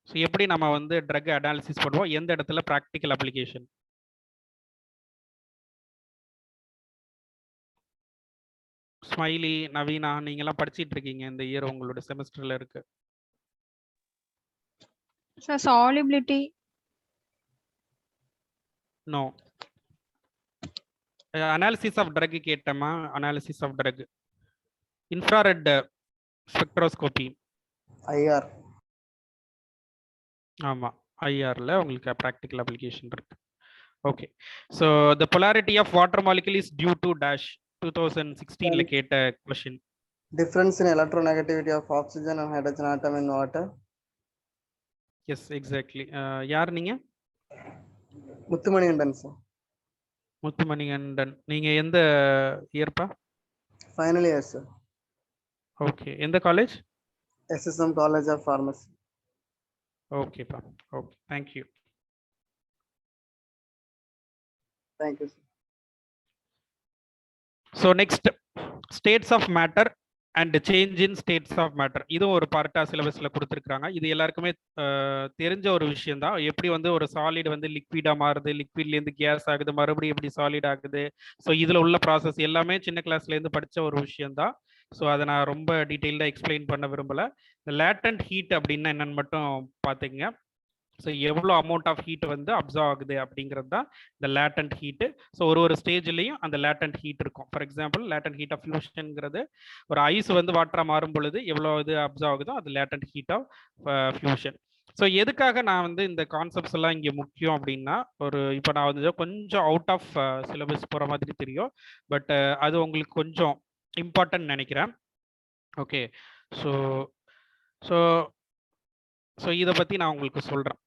ஸோ எப்படி நம்ம வந்து ட்ரக் அனாலிசிஸ் பண்ணுவோம், எந்த இடத்துல ப்ராக்டிக்கல் அப்ளிகேஷன்? ஸ்மைலி, நவீனா, நீங்கெல்லாம் படிச்சிட்டு இருக்கீங்க, இந்த இயர் உங்களோட செமஸ்டர்ல இருக்கு. Sir, solubility. No, analysis of drug கேட்டமா? Analysis of drug, infrared spectroscopy, IR. ஆமா, ஐஆர்ல உங்களுக்கு ப்ராக்டிக்கல் அப்ளிகேஷன் இருக்கு. Okay, so the polarity of water molecule is due to dash. 2016 கேட்ட question. Difference in electronegativity of oxygen and hydrogen atom in water. Yes, exactly. யார் நீங்க? Muthumanikandan sir. Muthumanikandan. நீங்க எந்த இயர்ப்பா? Final year sir. ஓகே, எந்த college? SSM College of Pharmacy. ஓகேப்பா, okay, thank you. Thank you sir. So next, states of matter and change in states of matter. இதுவும் ஒரு பார்ட்டா சிலபஸ்ல கொடுத்துருக்காங்க. இது எல்லாருக்குமே தெரிஞ்ச ஒரு விஷயம் தான். எப்படி வந்து ஒரு சாலிட் வந்து லிக்விடா மாறுது, லிக்விட்லேருந்து கேஸ் ஆகுது, மறுபடியும் எப்படி சாலிட் ஆகுது. ஸோ இதுல உள்ள ப்ராசஸ் எல்லாமே சின்ன கிளாஸ்ல இருந்து படிச்ச ஒரு விஷயம் தான். ஸோ அதை நான் ரொம்ப டீட்டெயில்டாக எக்ஸ்பிளைன் பண்ண விரும்பல. இந்த லேட்டன்ட் ஹீட் அப்படின்னா என்னன்னு மட்டும் பார்த்துங்க. ஸோ எவ்வளோ அமௌண்ட் ஆஃப் ஹீட் வந்து அப்சர்வ் ஆகுது அப்படிங்கிறது தான் இந்த லேட்டன்ட் ஹீட்டு. ஸோ ஒரு ஸ்டேஜ்லையும் அந்த லேட்டன்ட் ஹீட் இருக்கும். For example, latent heat of ஃபியூஷன்ங்கிறது ஒரு ஐஸ் வந்து வாட்டராக மாறும் பொழுது எவ்வளோ இது அப்சர்வ் ஆகுதோ அது latent heat of fusion. So எதுக்காக நான் வந்து இந்த கான்செப்ட்ஸ் எல்லாம் இங்கே முக்கியம் அப்படின்னா, இப்போ நான் வந்து கொஞ்சம் அவுட் ஆஃப் சிலபஸ் போகிற மாதிரி தெரியும், பட் அது உங்களுக்கு கொஞ்சம் இம்பார்ட்டன்ட் நினைக்கிறேன். ஓகே, ஸோ ஸோ ஸோ இதை பற்றி நான் உங்களுக்கு சொல்கிறேன்.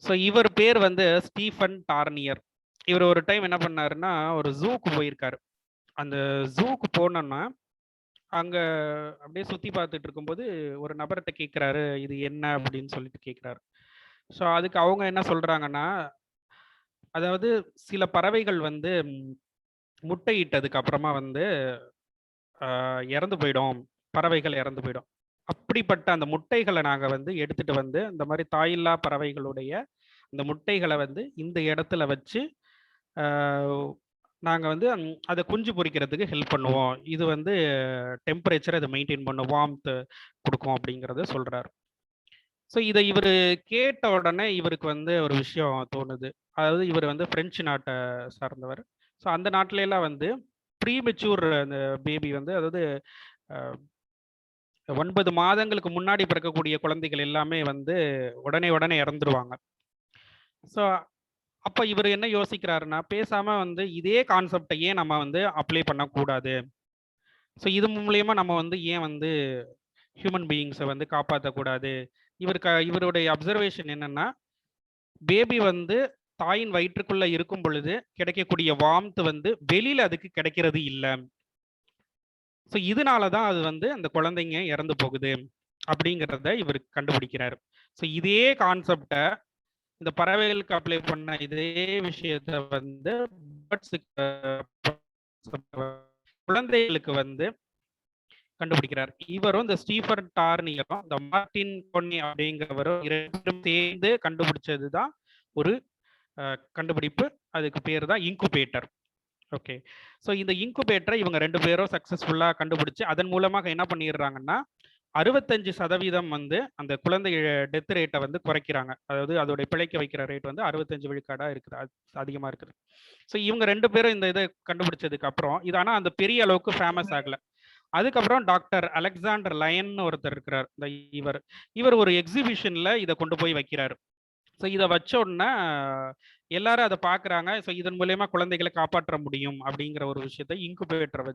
ஸோ இவர் பேர் வந்து ஸ்டீஃபன் டார்னியர். இவர் ஒரு டைம் என்ன பண்ணாருன்னா, ஒரு ஜூக்கு போயிருக்காரு. அந்த ஜூக்கு போனோன்னா அங்கே அப்படியே சுற்றி பார்த்துட்டு இருக்கும்போது ஒரு நபர்கிட்ட கேட்குறாரு, இது என்ன அப்படின்னு சொல்லிட்டு கேட்குறாரு. ஸோ அதுக்கு அவங்க என்ன சொல்கிறாங்கன்னா, அதாவது சில பறவைகள் வந்து முட்டையிட்டதுக்கு அப்புறமா வந்து இறந்து போயிடும், பறவைகள் இறந்து போயிடும். அப்படிப்பட்ட அந்த முட்டைகளை நாங்கள் வந்து எடுத்துட்டு வந்து இந்த மாதிரி தாயில்லா பறவைகளுடைய அந்த முட்டைகளை வந்து இந்த இடத்துல வச்சு நாங்கள் வந்து அதை குஞ்சு பொரிக்கிறதுக்கு ஹெல்ப் பண்ணுவோம். இது வந்து டெம்பரேச்சரை அதை மெயின்டைன் பண்ணும், வார்ம்த் கொடுக்கும் அப்படிங்கிறத சொல்கிறார். ஸோ இதை இவர் கேட்ட உடனே இவருக்கு வந்து ஒரு விஷயம் தோணுது. அதாவது இவர் வந்து பிரெஞ்சு நாட்டை சார்ந்தவர். ஸோ அந்த நாட்டிலெல்லாம் வந்து ப்ரீமெச்சூர் அந்த பேபி வந்து, அதாவது 9 மாதங்களுக்கு முன்னாடி பிறக்கக்கூடிய குழந்தைகள் எல்லாமே வந்து உடனே இறந்துருவாங்க. ஸோ அப்ப இவர் என்ன யோசிக்கிறாருன்னா, பேசாம வந்து இதே கான்செப்டை ஏன் நம்ம வந்து அப்ளை பண்ணக்கூடாது? ஸோ இது மூலியமா நம்ம வந்து ஏன் வந்து ஹியூமன் பீயிங்ஸை வந்து காப்பாற்றக்கூடாது? இவருடைய அப்சர்வேஷன் என்னன்னா, பேபி வந்து தாயின் வயிற்றுக்குள்ள இருக்கும் பொழுது கிடைக்கக்கூடிய வார்ம்த் வந்து வெளியில அதுக்கு கிடைக்கிறது இல்லை. ஸோ இதனால தான் அது வந்து அந்த குழந்தைங்க இறந்து போகுது அப்படிங்கிறத இவர் கண்டுபிடிக்கிறார். ஸோ இதே கான்செப்டை இந்த பறவைகளுக்கு அப்ளை பண்ண இதே விஷயத்த வந்து குழந்தைகளுக்கு வந்து கண்டுபிடிக்கிறார். இவரும் இந்த ஸ்டீஃபன் டார்னியரும் இந்த மார்டின் கொன்னி அப்படிங்கிறவரும் இரண்டும் சேர்ந்து கண்டுபிடிச்சது தான் ஒரு கண்டுபிடிப்பு. அதுக்கு பேர் தான் இன்குபேட்டர். ஓகே. ஸோ இந்த இன்குபேட்டரை இவங்க 2 பேரும் சக்ஸஸ்ஃபுல்லாக கண்டுபிடிச்சு அதன் மூலமாக என்ன பண்ணிடுறாங்கன்னா 65% வந்து அந்த குழந்தை டெத் ரேட்டை வந்து குறைக்கிறாங்க. அதாவது அதோடைய பிழைக்க வைக்கிற ரேட் வந்து 65 விழுக்காடாக இருக்குது, அதிகமாக இருக்குது. ஸோ இவங்க 2 பேரும் இந்த இதை கண்டுபிடிச்சதுக்கு அப்புறம் இது ஆனால் அந்த பெரிய அளவுக்கு ஃபேமஸ் ஆகலை. அதுக்கப்புறம் டாக்டர் அலெக்சாண்டர் லயன் ஒருத்தர் இருக்கிறார். இந்த இவர் ஒரு எக்ஸிபிஷனில் இதை கொண்டு போய் வைக்கிறார். ஸோ இதை வச்ச உடனே எல்லாரும் அதை பார்க்குறாங்க. ஸோ இதன் மூலயமா குழந்தைகளை காப்பாற்ற முடியும் அப்படிங்கிற ஒரு விஷயத்தை இன்குபேட்டரை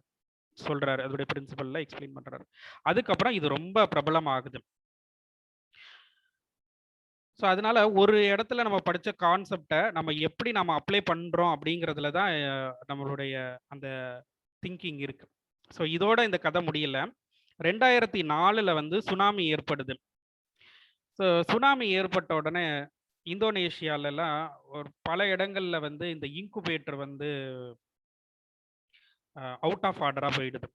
சொல்றாரு, அதோடைய பிரின்சிபல்ல எக்ஸ்பிளைன் பண்றாரு. அதுக்கப்புறம் இது ரொம்ப பிரபலம் ஆகுது. ஸோ அதனால ஒரு இடத்துல நம்ம படிச்ச கான்செப்டை நம்ம எப்படி நம்ம அப்ளை பண்றோம் அப்படிங்கிறதுல தான் நம்மளுடைய அந்த திங்கிங் இருக்கு. ஸோ இதோட இந்த கதை முடியல. 2004 வந்து சுனாமி ஏற்படுது. ஸோ சுனாமி ஏற்பட்ட உடனே இந்தோனேஷியாலலாம் ஒரு பல இடங்கள்ல வந்து இந்த இன்குபேட்டர் வந்து அவுட் ஆஃப் ஆர்டரா போயிடுது.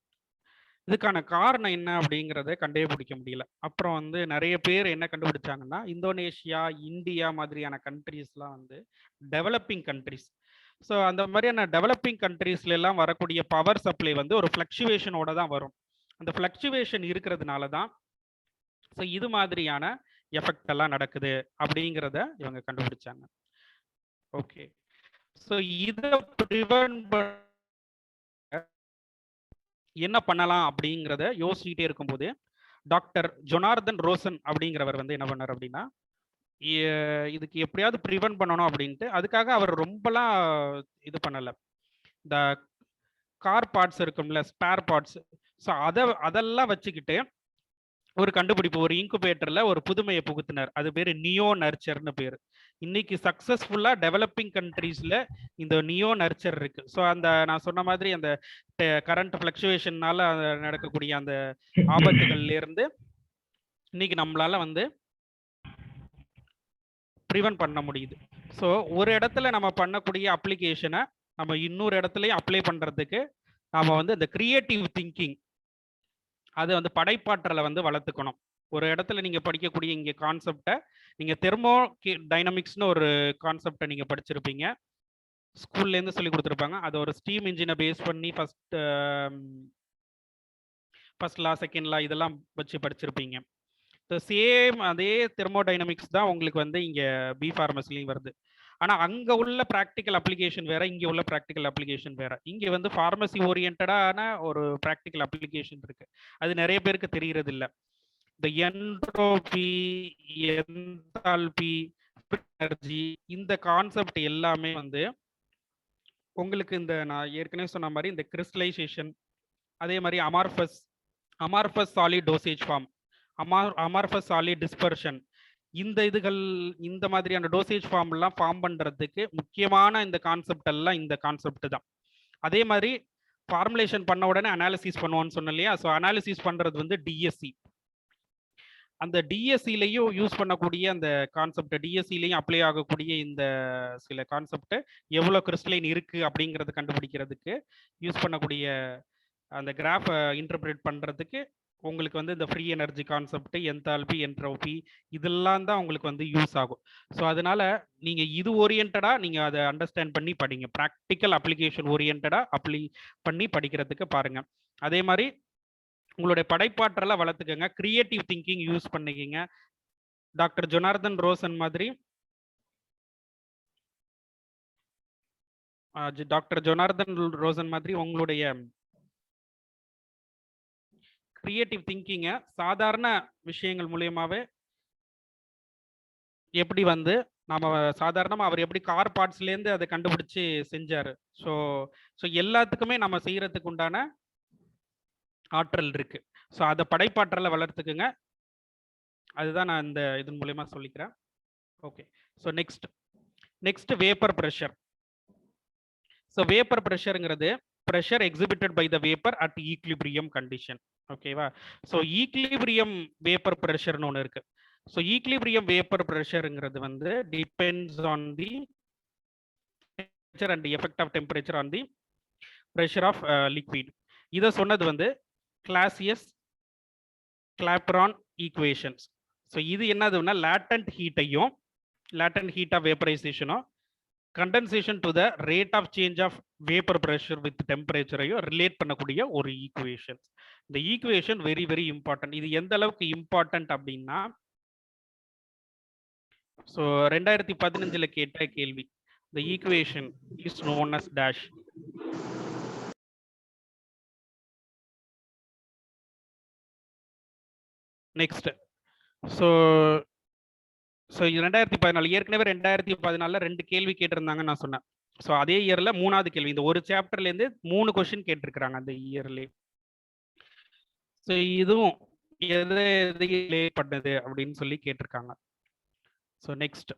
இதுக்கான காரணம் என்ன அப்படிங்கிறத கண்டுபிடிக்க முடியல. அப்புறம் வந்து நிறைய பேர் என்ன கண்டுபிடிச்சாங்கன்னா, இந்தோனேஷியா, இந்தியா மாதிரியான கண்ட்ரீஸ்லாம் வந்து டெவலப்பிங் கண்ட்ரீஸ். ஸோ அந்த மாதிரியான டெவலப்பிங் கண்ட்ரீஸ்ல எல்லாம் வரக்கூடிய பவர் சப்ளை வந்து ஒரு ஃப்ளக்சுவேஷனோட தான் வரும். அந்த ஃப்ளக்சுவேஷன் இருக்கிறதுனால தான் ஸோ இது மாதிரியான எஃபெக்ட் எல்லாம் நடக்குது அப்படிங்கிறத இவங்க கண்டுபிடிச்சாங்க. ஓகே. ஸோ இதை ப்ரிவென்ட் என்ன பண்ணலாம் அப்படிங்கிறத யோசிச்சுட்டே இருக்கும்போது டாக்டர் ஜொனார்தன் ரோசன் அப்படிங்கிறவர் வந்து என்ன பண்ணார் அப்படின்னா, இதுக்கு எப்படியாவது ப்ரிவென்ட் பண்ணணும் அப்படின்ட்டு அதுக்காக அவர் ரொம்பலாம் இது பண்ணலை. இந்த கார் பார்ட்ஸ் இருக்கும்ல, ஸ்பேர் பார்ட்ஸ், ஸோ அதெல்லாம் வச்சுக்கிட்டு ஒரு கண்டுபிடிப்பு, ஒரு இன்குபேட்டர்ல ஒரு புதுமையை புகுத்தினார். அது பேர் நியோ நர்ச்சர்னு பேர். இன்னைக்கு சக்சஸ்ஃபுல்லா டெவலப்பிங் கண்ட்ரீஸ்ல இந்த நியோ நர்ச்சர் இருக்கு. ஸோ அந்த நான் சொன்ன மாதிரி அந்த கரண்ட் ஃபிளக்சுவேஷன்னால நடக்கக்கூடிய அந்த ஆபத்துகள்ல இருந்து இன்னைக்கு நம்மளால வந்து ப்ரிவென்ட் பண்ண முடியுது. ஸோ ஒரு இடத்துல நம்ம பண்ணக்கூடிய அப்ளிகேஷனை நம்ம இன்னொரு இடத்துலையும் அப்ளை பண்றதுக்கு நாம வந்து இந்த கிரியேட்டிவ் திங்கிங், அது வந்து படைப்பாற்றலை வந்து வளர்த்துக்கணும். ஒரு இடத்துல நீங்க படிக்கக்கூடிய இங்கே கான்செப்டை நீங்க தெர்மோ டைனமிக்ஸ்னு ஒரு கான்செப்டை நீங்க படிச்சிருப்பீங்க, ஸ்கூல்ல இருந்து சொல்லி கொடுத்துருப்பாங்க. அது ஒரு ஸ்டீம் இன்ஜினை பேஸ் பண்ணி ஃபர்ஸ்ட் லா, செகண்ட் லா இதெல்லாம் வச்சு படிச்சிருப்பீங்க. சேம் அதே தெர்மோடைனமிக்ஸ் தான் உங்களுக்கு வந்து இங்க பி ஃபார்மசிலையும் வருது. ஆனா அங்க உள்ள ப்ராக்டிக்கல் அப்ளிகேஷன் வேற, இங்க உள்ள ப்ராக்டிக்கல் அப்ளிகேஷன் வேற. இங்க வந்து ஃபார்மசி ஓரியன்டான ஒரு ப்ராக்டிக்கல் அப்ளிகேஷன் இருக்கு. அது நிறைய பேருக்கு தெரியறது இல்லை. இந்த என்ட்ரோபி, என்தால்பி, எனர்ஜி, இந்த கான்செப்ட் எல்லாமே வந்து உங்களுக்கு இந்த நான் ஏற்கனவே சொன்ன மாதிரி இந்த கிறிஸ்டலைசேஷன், அதே மாதிரி amorphous solid dosage form, amorphous solid dispersion, இந்த இதுகள் இந்த மாதிரியான டோசேஜ் ஃபார்ம் எல்லாம் ஃபார்ம் பண்றதுக்கு முக்கியமான இந்த கான்செப்ட் எல்லாம் இந்த கான்செப்ட் தான். அதே மாதிரி ஃபார்முலேஷன் பண்ண உடனே அனாலிசிஸ் பண்ணுவோம்னு சொன்னோம் இல்லையா? ஸோ அனாலிசிஸ் பண்றது வந்து டிஎஸ்சி. அந்த டிஎஸ்சிலையும் யூஸ் பண்ணக்கூடிய அந்த கான்செப்ட், டிஎஸ்சிலையும் அப்ளை ஆகக்கூடிய இந்த சில கான்செப்ட் எவ்வளோ கிறிஸ்டலைன் இருக்கு அப்படிங்கிறத கண்டுபிடிக்கிறதுக்கு யூஸ் பண்ணக்கூடிய அந்த கிராஃபை இன்டர்பிரேட் பண்றதுக்கு உங்களுக்கு வந்து இந்த free energy concept, enthalpy, entropy இதெல்லாம் தான் உங்களுக்கு வந்து யூஸ் ஆகும். ஸோ அதனால நீங்க இது ஓரியன்டா நீங்க அதை அண்டர்ஸ்டாண்ட் பண்ணி படிங்க. ப்ராக்டிக்கல் அப்ளிகேஷன் ஓரியன்டா அப்ளை பண்ணி படிக்கிறதுக்கு பாருங்க. அதே மாதிரி உங்களுடைய படைப்பாற்றலை வளர்த்துக்கங்க, கிரியேட்டிவ் திங்கிங் யூஸ் பண்ணிக்கிங்க. டாக்டர் ஜொனார்தன் ரோசன் மாதிரி உங்களுடைய கிரியேட்டிவ் திங்கிங்கை சாதாரண விஷயங்கள் மூலியமாவே எப்படி வந்து நாம சாதாரணமா அவர் எப்படி கார் பார்ட்ஸ்லேருந்து அதை கண்டுபிடிச்சு செஞ்சாரு. ஸோ ஸோ எல்லாத்துக்குமே நம்ம செய்யறதுக்கு உண்டான ஆற்றல் இருக்கு. ஸோ அதை படைப்பாற்றலை வளர்த்துக்குங்க. அதுதான் நான் இந்த இதன் மூலயமா சொல்லிக்கிறேன். Okay. So next vapour pressure. So vapour ப்ரெஷருங்கிறது pressure exhibited by the vapour at equilibrium condition. ஓகேவா? ஸோ ஈக்லிபிரியம் வேப்பர் ப்ரெஷர்னு ஒன்று இருக்கு. ஸோ ஈக்லிபிரியம் வேப்பர் ப்ரெஷருங்கிறது வந்து depends on the and effect of temperature on the pressure of liquid. இதை சொன்னது வந்து கிளாசியஸ் கிளாப்ரான் ஈக்குவேஷன்ஸ். ஸோ இது என்னதுன்னா லேட்டன்ட் ஹீட் ஆஃப் வேப்பரைசேஷனும் condensation to the rate of change of vapour pressure with டெம்பரேச்சரையும் relate பண்ணக்கூடிய ஒரு ஈக்குவேஷன்ஸ். இந்த ஈக்குவேஷன் வெரி வெரி இம்பார்ட்டன்ட். இது எந்த அளவுக்கு இம்பார்ட்டன்ட் அப்படின்னா, ஸோ 2015 கேட்ட கேள்வி. The equation is known as dash. Next. So 2014 ஏற்கனவே 2014 2 கேள்வி கேட்டிருந்தாங்க நான் சொன்னேன். ஸோ அதே இயர்ல 3வது கேள்வி. இந்த ஒரு சாப்டர்ல இருந்து 3 கொஸ்டின் கேட்டிருக்கிறாங்க அந்த இயர்ல. ஸோ இதுவும் எதை ரிலேட் பண்ணது அப்படின்னு சொல்லி கேட்டிருக்காங்க. ஸோ நெக்ஸ்ட்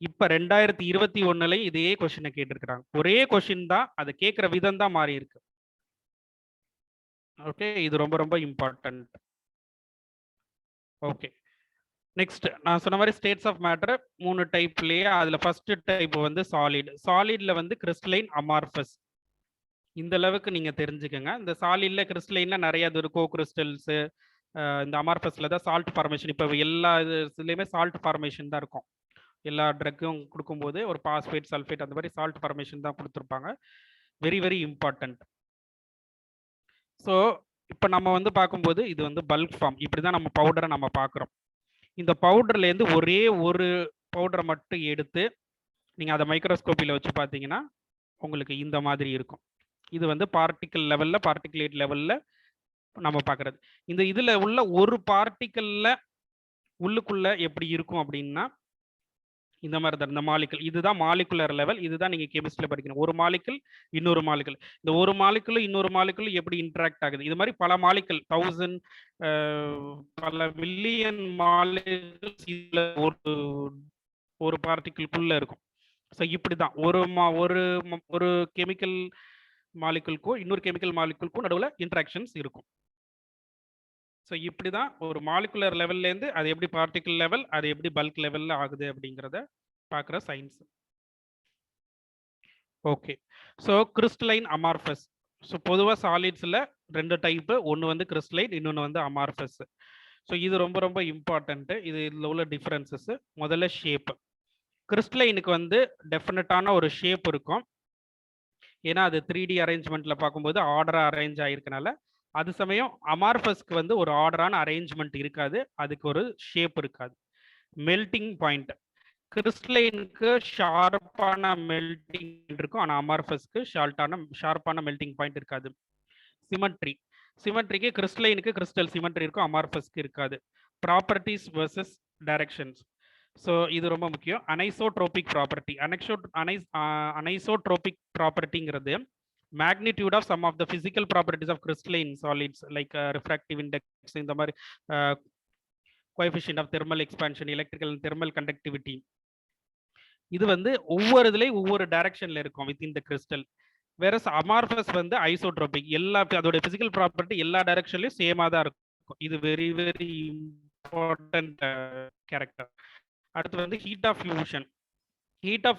இப்ப 2021 இதே கொஸ்டினை கேட்டிருக்கிறாங்க. ஒரே கொஸ்டின் தான், அதை கேட்கிற விதம் தான் மாறி இருக்கு. ஓகே, இது ரொம்ப ரொம்ப இம்பார்ட்டன்ட். ஓகே, நெக்ஸ்ட் நான் சொன்ன மாதிரி ஸ்டேட்ஸ் ஆஃப் மேட்டர் 3 டைப்லயே அதுல ஃபர்ஸ்ட் டைப் வந்து சாலிட்ல வந்து கிறிஸ்டலைன், அமார்பஸ். இந்த அளவுக்கு நீங்க தெரிஞ்சுக்கங்க. இந்த சாலிட்ல கிறிஸ்டலைன்ல நிறைய இது இருக்கும், கிறிஸ்டல்ஸ். இந்த அமார்பஸ்ல தான் சால்ட் ஃபார்மேஷன். இப்போ எல்லா இதுலயுமே சால்ட் ஃபார்மேஷன் தான் இருக்கும். எல்லா ட்ரக்கும் கொடுக்கும்போது ஒரு பாஸ்பேட், சல்ஃபேட் அந்த மாதிரி சால்ட் ஃபார்மேஷன் தான் கொடுத்துருப்பாங்க. Very very important. ஸோ இப்போ நம்ம வந்து பார்க்கும்போது இது வந்து பல்க் ஃபார்ம். இப்படி தான் நம்ம பவுடரை நம்ம பார்க்குறோம். இந்த பவுடர்லேருந்து ஒரே ஒரு பவுடரை மட்டும் எடுத்து நீங்கள் அதை மைக்ரோஸ்கோப்பியில் வச்சு பார்த்தீங்கன்னா உங்களுக்கு இந்த மாதிரி இருக்கும். இது வந்து பார்ட்டிக்கல் லெவலில், பார்ட்டிகுலேட் லெவலில் நம்ம பார்க்குறது. இந்த இதில் உள்ள ஒரு பார்ட்டிக்கலில் உள்ளுக்குள்ள எப்படி இருக்கும் அப்படின்னா இந்த மாதிரி தான். இந்த மாலிகுல் இதுதான் மாலிகுலர் லெவல். இதுதான் நீங்கள் கெமிஸ்ட்ரியில் படிக்கணும். ஒரு மாலிகுல் இன்னொரு மாலிகுல், இந்த ஒரு மாலிகுல் இன்னொரு மாலிகுல் எப்படி இன்ட்ராக்ட் ஆகுது. இது மாதிரி பல மாலிகுல், 1000 பல மில்லியன் மாலிகுல் ஒரு பார்ட்டிக்கிள்குள்ள இருக்கும். ஸோ இப்படி தான் ஒரு கெமிக்கல் மாலிகுலுக்கும் இன்னொரு கெமிக்கல் மாலிகுலுக்கும் நடுவில் இன்ட்ராக்ஷன்ஸ் இருக்கும். ஸோ இப்படி தான் ஒரு மாலிகுலர் லெவல்லேருந்து அது எப்படி பார்ட்டிகிள் லெவல், அது எப்படி பல்க் லெவலில் ஆகுது அப்படிங்கிறத பார்க்குற science. Okay, so crystalline, amorphous. So பொதுவாக சாலிட்ஸில் 2 டைப்பு, ஒன்று வந்து கிறிஸ்டலைன், இன்னொன்று வந்து அமார்பஸ். ஸோ இது ரொம்ப ரொம்ப இம்பார்ட்டன்ட்டு. இதில் உள்ள டிஃப்ரென்சஸ். முதல்ல ஷேப்பு. கிறிஸ்டலைனுக்கு வந்து டெஃபினட்டான ஒரு ஷேப் இருக்கும். ஏன்னா அது 3D அரேஞ்ச்மெண்ட்டில் பார்க்கும்போது ஆர்டராக அரேஞ்ச் ஆகிருக்கனால. அது சமயம் அமார்பஸ்க்கு வந்து ஒரு ஆர்டரான அரேஞ்ச்மெண்ட் இருக்காது, அதுக்கு ஒரு ஷேப் இருக்காது. Melting point. கிறிஸ்டலைனுக்கு ஷார்ப்பான மெல்டிங் இருக்கும், ஆனால் அமார்பஸ்க்கு ஷார்ப்பான மெல்டிங் பாயிண்ட் இருக்காது. சிமெட்ரிக்கு கிறிஸ்டலைனுக்கு கிறிஸ்டல் சிமெட்ரி இருக்கும், அமார்பஸ்க்கு இருக்காது. Properties versus directions. ஸோ இது ரொம்ப முக்கியம். Anisotropic property. Anisotropic ப்ராப்பர்ட்டிங்கிறது magnitude of some of the physical properties of crystalline solids like refractive index, இந்த மாதிரி coefficient of thermal expansion, electrical and thermal conductivity. இது வந்து ஒவ்வொரு இதுலயும் ஒவ்வொரு டைரக்ஷன்ல இருக்கும் within the crystal. whereas amorphous வந்து ஐசோட்ரோபிக். எல்லா அதோட physical property எல்லா டைரக்ஷன்லயும் சேமா தான் இருக்கும். இது வெரி வெரி இம்பார்ட்டன்ட் கேரக்டர். அடுத்து வந்து ஹீட் ஆஃப்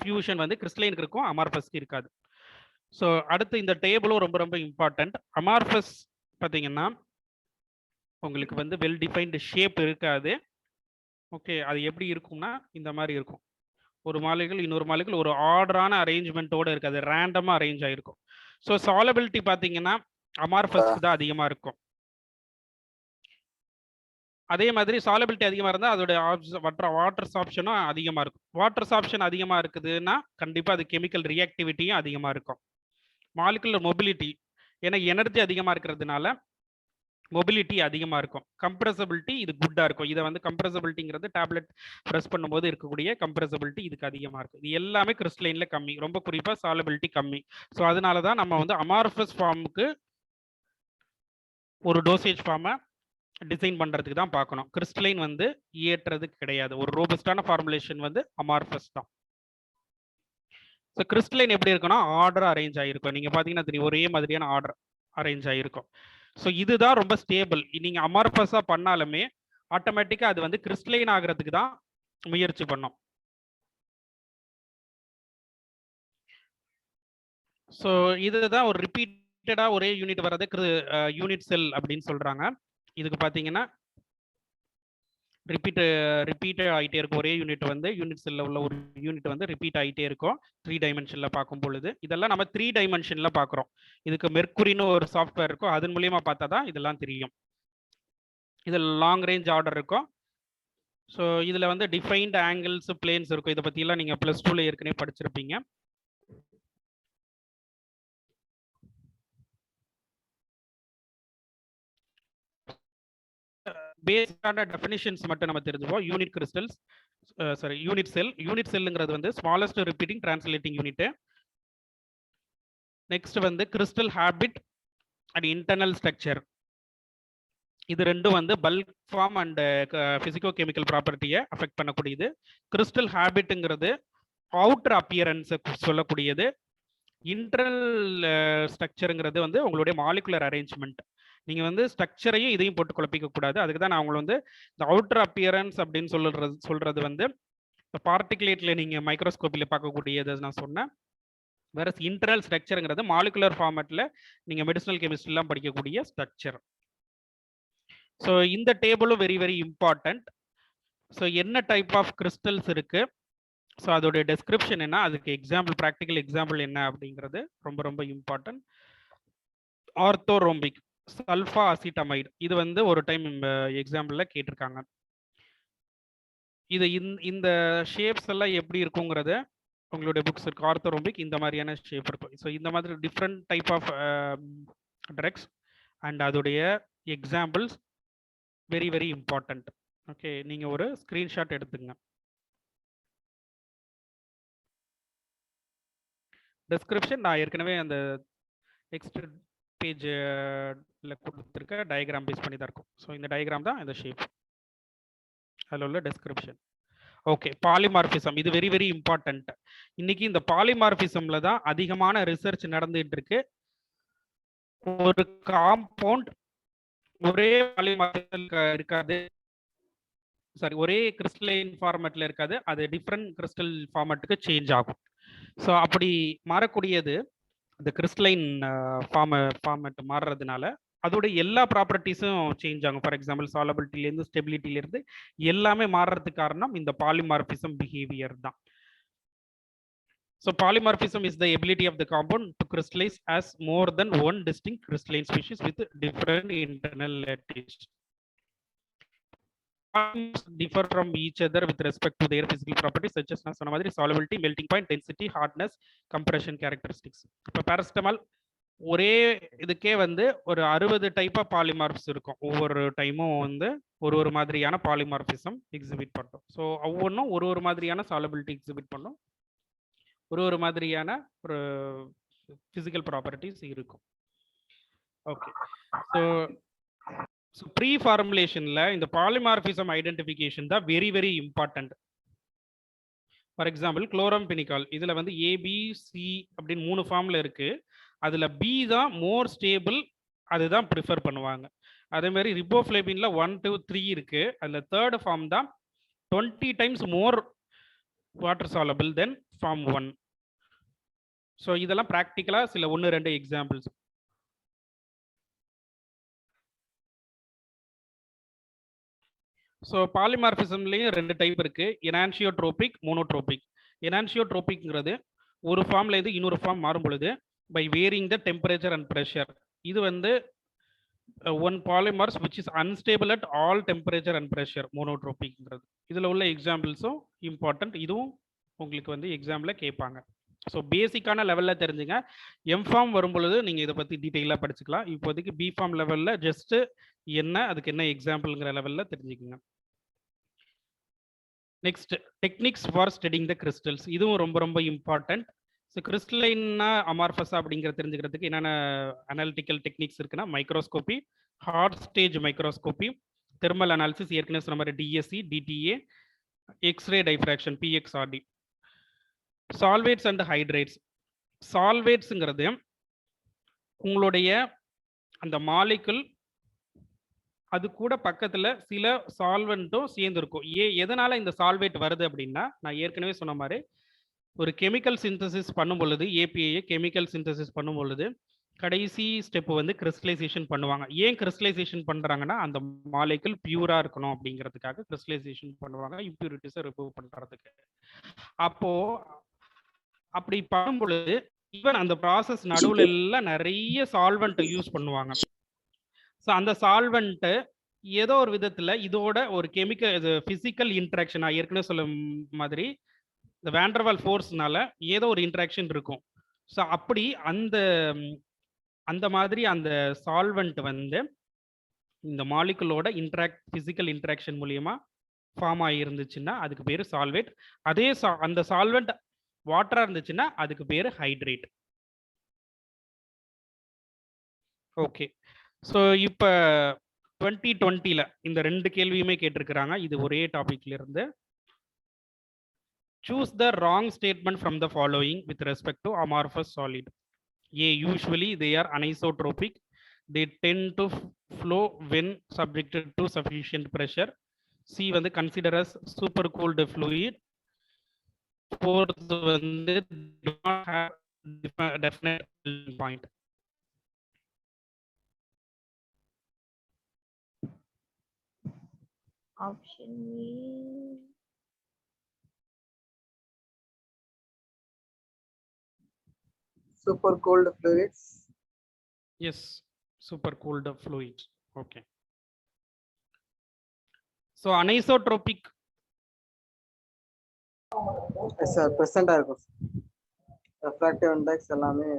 ஃபியூஷன் வந்து கிறிஸ்டலைனுக்கு இருக்கும், அமார்பஸ்க்கு இருக்காது. ஸோ அடுத்து இந்த டேபிளும் ரொம்ப ரொம்ப இம்பார்ட்டன்ட். அமார்பஸ் பார்த்தீங்கன்னா உங்களுக்கு வந்து வெல் டிஃபைன்டு ஷேப் இருக்காது. ஓகே, அது எப்படி இருக்கும்னா இந்த மாதிரி இருக்கும். ஒரு மாலிகுல் இன்னொரு மாலிகுல் ஒரு ஆர்டரான அரேஞ்ச்மெண்ட்டோடு இருக்காது, ரேண்டமாக அரேஞ்ச் ஆகிருக்கும். ஸோ சாலபிலிட்டி பார்த்தீங்கன்னா அமார்பஸ்க்கு தான் அதிகமாக இருக்கும். அதே மாதிரி சாலபிலிட்டி அதிகமாக இருந்தால் அதோட வாட்டர் சாப்ஷனும் அதிகமாக இருக்கும். வாட்டர் சாப்ஷன் அதிகமாக இருக்குதுன்னா கண்டிப்பாக அது கெமிக்கல் ரியாக்டிவிட்டியும் அதிகமாக இருக்கும். மாலிகுலர் மொபிலிட்டி, ஏன்னா எனர்ஜி அதிகமாக இருக்கிறதுனால மொபிலிட்டி அதிகமா இருக்கும். கம்ப்ரசபிலிட்டி இது குட்டா இருக்கும். இதை வந்து கம்ப்ரசபிலிட்டிங்கிறது டேப்லெட் ப்ரெஸ் பண்ணும்போது இருக்கக்கூடிய கம்ப்ரசபிலிட்டி இதுக்கு அதிகமா இருக்கும். இது எல்லாமே கிறிஸ்டலைன்ல கம்மி, ரொம்ப குறிப்பா சாலபிலிட்டி கம்மி. ஸோ அதனால தான் நம்ம வந்து அமார்ஃபஸ் ஃபார்முக்கு ஒரு டோசேஜ் ஃபார்மை டிசைன் பண்றதுக்கு தான் பார்க்கணும். கிறிஸ்டலைன் வந்து ஏற்றது கிடையாது. ஒரு ரோபஸ்டான ஃபார்முலேஷன் வந்து அமார்ஃபஸ் தான். ஸோ கிறிஸ்டலைன் எப்படி இருக்குன்னா ஆர்டர் அரேஞ்ச் ஆகிருக்கும். நீங்க பாத்தீங்கன்னா தெரியும், ஒரே மாதிரியான ஆர்டர் அரேஞ்ச் ஆகிருக்கும். ஸோ இதுதான் ரொம்ப ஸ்டேபிள். நீங்க அமார்ஃபஸா பண்ணாலுமே ஆட்டோமேட்டிக்கா அது வந்து கிறிஸ்டலைன் ஆகிறதுக்கு தான் முயற்சி பண்ணும். ஸோ இதுதான் ஒரு ரிப்பீட்டடா ஒரே யூனிட் வர்றது யூனிட் செல் அப்படின்னு சொல்றாங்க. இதுக்கு பாத்தீங்கன்னா ரிப்பீட் ஆகிட்டே இருக்கும். ஒரே யூனிட் வந்து யூனிட் செல்ல உள்ள ஒரு யூனிட் வந்து ரிப்பீட் ஆகிட்டே இருக்கும் 3 டைமென்ஷன்ல பார்க்கும் பொழுது. இதெல்லாம் நம்ம 3 டைமென்ஷன்ல பார்க்குறோம். இதுக்கு மெர்க்குரின்னு ஒரு சாஃப்ட்வேர் இருக்கும், அதன் மூலியமா பார்த்தா தான் இதெல்லாம் தெரியும். இதில் லாங் ரேஞ்ச் ஆர்டர் இருக்கும். ஸோ இதில் வந்து டிஃபைன்ட் ஆங்கிள்ஸ் பிளேன்ஸ் இருக்கும். இதை பற்றிலாம் நீங்கள் +2ல ஏற்கனவே படிச்சிருப்பீங்க. பேசிக்கான டெஃபினிஷன்ஸ் மட்டும் நம்ம தெரிஞ்சுப்போம். யூனிட் கிறிஸ்டல்ஸ் யூனிட் செல்லுங்கிறது வந்து smallest repeating translating unit. Next வந்து crystal habit and internal structure. இது ரெண்டும் வந்து bulk form and physico chemical ப்ராப்பர்ட்டியை அஃபெக்ட் பண்ணக்கூடியது. கிறிஸ்டல் ஹேபிட்ங்கிறது அவுட்டர் அப்பியரன்ஸை சொல்லக்கூடியது. இன்டர்னல் ஸ்ட்ரக்சருங்கிறது வந்து உங்களுடைய மாலிகுலர் அரேஞ்ச்மெண்ட். நீங்கள் வந்து ஸ்ட்ரக்சரையும் இதையும் போட்டு குழப்பிக்க கூடாது. அதுக்கு தான் நான் உங்களை வந்து இந்த அவுட்டர் அப்பியரன்ஸ் அப்படின்னு சொல்றது வந்து இப்போ பார்ட்டிகுலேட்டில் நீங்கள் மைக்ரோஸ்கோப்பில் பார்க்கக்கூடியது நான் சொன்னேன். வேற இன்டர்னல் ஸ்ட்ரக்சருங்கிறது மாலிகுலர் ஃபார்மேட்டில் நீங்கள் மெடிசனல் கெமிஸ்ட்ரிலாம் படிக்கக்கூடிய ஸ்ட்ரக்சர். ஸோ இந்த டேபிளும் வெரி வெரி இம்பார்ட்டன்ட். ஸோ என்ன டைப் ஆஃப் கிறிஸ்டல்ஸ் இருக்கு, ஸோ அதோடைய டெஸ்கிரிப்ஷன் என்ன, அதுக்கு எக்ஸாம்பிள் ப்ராக்டிக்கல் எக்ஸாம்பிள் என்ன அப்படிங்கிறது ரொம்ப ரொம்ப இம்பார்ட்டன்ட். ஆர்த்தோரோம்பிக் சல்ஃபா அசிட்டமைடு, இது வந்து ஒரு டைம் எக்ஸாம்பிள்ல கேட்டிருக்காங்க. இது இந்த ஷேப்ஸ் எல்லாம் எப்படி இருக்குங்கிறத உங்களுடைய புக்ஸ் இருக்கு. ஆர்த்தோரோம்பிக் இந்த மாதிரியான ஷேப் இருக்கும். ஸோ இந்த மாதிரி different type of drugs and அதோடைய examples very very important. Okay, நீங்க ஒரு ஸ்கிரீன்ஷாட் எடுத்துங்க. டெஸ்கிரிப்ஷன் நான் ஏற்கனவே அந்த நெக்ஸ்ட் பேஜ்ல கொடுத்துருக்க டயக்ராம் பேஸ் பண்ணி தான் இருக்கும். ஸோ இந்த டயக்ராம் தான் இந்த ஷேப், அதில் உள்ள டெஸ்கிரிப்ஷன். ஓகே, பாலிமார்பிசம் இது வெரி வெரி இம்பார்ட்டன்ட். இன்னைக்கு இந்த பாலிமார்பிசம்ல தான் அதிகமான ரிசர்ச் நடந்துட்டு இருக்கு. ஒரு காம்பவுண்ட் ஒரே பாலிமார்பிசம் இருக்காது, சாரி ஒரே கிறிஸ்டலைன் ஃபார்மேட்ல இருக்காது, அது டிஃப்ரெண்ட் கிறிஸ்டல் ஃபார்மேட்டுக்கு சேஞ்ச் ஆகும். ஸோ அப்படி மாறக்கூடியது இந்த கிறிஸ்டலைன் ஃபார்மேட் மாறுறதுனால அதோட எல்லா ப்ராப்பர்ட்டிஸும் சேஞ்ச் ஆகும். ஃபார் எக்ஸாம்பிள் சாலபிலிட்டிலேருந்து ஸ்டெபிலிட்டிலேருந்து எல்லாமே மாறுறதுக்கு காரணம் இந்த பாலிமார்பிசம் பிஹேவியர் தான். So polymorphism is the ability of the compound to crystallize as more than one distinct crystalline species with different internal lattice. Differ from each other with respect to their physical properties such as solubility, melting point, density, hardness, compression characteristics. இப்போ paracetamol ஒரே இதுக்கே வந்து ஒரு 60 type of பாலிமார்ப்ஸ் இருக்கும். ஒவ்வொரு டைமும் வந்து ஒரு மாதிரியான பாலிமார்பிசம் எக்ஸிபிட் பண்ணும். ஸோ ஒவ்வொன்றும் ஒரு மாதிரியான சாலபிலிட்டி எக்ஸிபிட் பண்ணும், ஒரு மாதிரியான ஒரு பிசிக்கல் ப்ராப்பர்ட்டிஸ் இருக்கும். ஓகே, ஸோ ப்ரீ ஃபார்முலேஷன்ல இந்த பாலிமார்பிசம் ஐடென்டிஃபிகேஷன் தான் very very important. For example chloramphenicol, இதுல வந்து ஏபிசி அப்படின்னு 3 ஃபார்ம்ல இருக்கு. அதுல பி தான் மோர் ஸ்டேபிள், அதுதான் ப்ரிஃபர் பண்ணுவாங்க. அதே மாதிரி ரிபோஃப்ளேவின்ல 1, 2, 3 இருக்கு. அதுல 3rd ஃபார்ம் தான் 20 டைம்ஸ் மோர் வாட்டர் சாலபிள் தென் ஃபார்ம் 1. ஸோ இதெல்லாம் ப்ராக்டிக்கலா சில 1-2 எக்ஸாம்பிள்ஸ். ஸோ பாலிமார்பிசம்லேயும் 2 டைப் இருக்கு, எனான்சியோட்ரோபிக், மோனோட்ரோபிக். எனான்சியோட்ரோபிக்ங்கிறது ஒரு ஃபார்ம்ல இருந்து இன்னொரு ஃபார்ம் மாறும் பொழுது by varying the temperature and pressure. இது வந்து one polymers which is unstable at all temperature and pressure, மோனோட்ரோபிக்ங்கிறது. இதில் உள்ள எக்ஸாம்பிள்ஸும் இம்பார்ட்டன்ட், இதுவும் உங்களுக்கு வந்து எக்ஸாம்பிள் கேட்பாங்க. ஸோ பேசிக்கான லெவலில் தெரிஞ்சுங்க. எம்ஃபார்ம் வரும் பொழுது நீங்கள் இதை பற்றி டீட்டெயிலாக படிச்சுக்கலாம். இப்போதைக்கு பிஃபார்ம் லெவலில் ஜஸ்ட்டு என்ன அதுக்கு என்ன எக்ஸாம்பிள்ங்கிற லெவலில் தெரிஞ்சுக்குங்க. Next techniques for studying the crystals. இதுவும் ரொம்ப ரொம்ப இம்பார்ட்டன்ட். ஸோ கிறிஸ்டலைன்னா அமார்ஃபஸா அப்படிங்கிற தெரிஞ்சுக்கிறதுக்கு என்னென்ன அனாலிட்டிக்கல் டெக்னிக்ஸ் இருக்குன்னா microscopy, hot stage microscopy, thermal analysis, ஏற்கனவே சொன்ன மாதிரி DSC, DTA, X-ray diffraction, PXRD. Solvates and hydrates. சால்வேட்ஸுங்கிறது உங்களுடைய அந்த மாலிகுல் அது கூட பக்கத்துல சில சால்வெண்ட்டும் சேர்ந்துருக்கும். எதனால இந்த சால்வேட் வருது அப்படின்னா, நான் ஏற்கனவே சொன்ன மாதிரி ஒரு கெமிக்கல் சிந்தசிஸ் பண்ணும் பொழுது, ஏபிஐ கெமிக்கல் சிந்தசிஸ் பண்ணும் பொழுது கடைசி ஸ்டெப் வந்து கிறிஸ்டலைசேஷன் பண்ணுவாங்க. ஏன் கிறிஸ்டலைசேஷன் பண்றாங்கன்னா, அந்த மாலிகுல் பியூரா இருக்கணும் அப்படிங்கிறதுக்காக கிறிஸ்டலைசேஷன் பண்ணுவாங்க, இம்பியூரிட்டிஸை ரிமூவ் பண்றதுக்கு. அப்போ அப்படி பண்ணும் பொழுது ஈவன் அந்த ப்ராசஸ் நடுவுல எல்லாம் நிறைய சால்வெண்ட் யூஸ் பண்ணுவாங்க. ஸோ அந்த சால்வெண்ட்டு ஏதோ ஒரு விதத்தில் இதோட ஒரு கெமிக்கல் இது ஃபிசிக்கல் இன்ட்ராக்ஷன், நான் ஏற்கனவே சொல்ல மாதிரி இந்த வேண்டர்வால் ஃபோர்ஸ்னால ஏதோ ஒரு இன்ட்ராக்ஷன் இருக்கும். ஸோ அப்படி அந்த மாதிரி அந்த சால்வெண்ட் வந்து இந்த மாலிகுலோட ஃபிசிக்கல் இன்ட்ராக்ஷன் மூலியமா ஃபார்ம் ஆகியிருந்துச்சுன்னா அதுக்கு பேர் சால்வேட். அதே அந்த சால்வெண்ட் வாட்டரா இருந்துச்சுன்னா அதுக்கு பேர் ஹைட்ரேட். ஓகே, ஸோ இப்போ 2020ல இந்த 2 கேள்வியுமே கேட்டிருக்கிறாங்க. இது ஒரே டாபிக்ல இருந்து. Choose the wrong statement from the following with respect to amorphous solid. A, usually they are anisotropic, they tend to flow when subjected to sufficient pressure. C வந்து consider as super cooled fluid. Fourth வந்து do not have definite melting point. Option E. Super cold fluids. Yes, super cooled fluids. Okay. So anisotropic. Yes sir, present இருக்கும். Refractive index எல்லாமே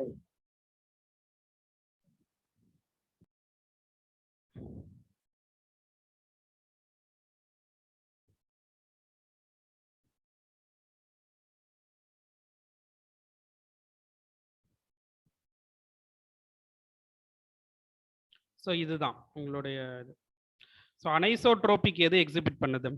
so இதுதான் உங்களுடைய இது. So anisotropic எது exhibit பண்ணுது?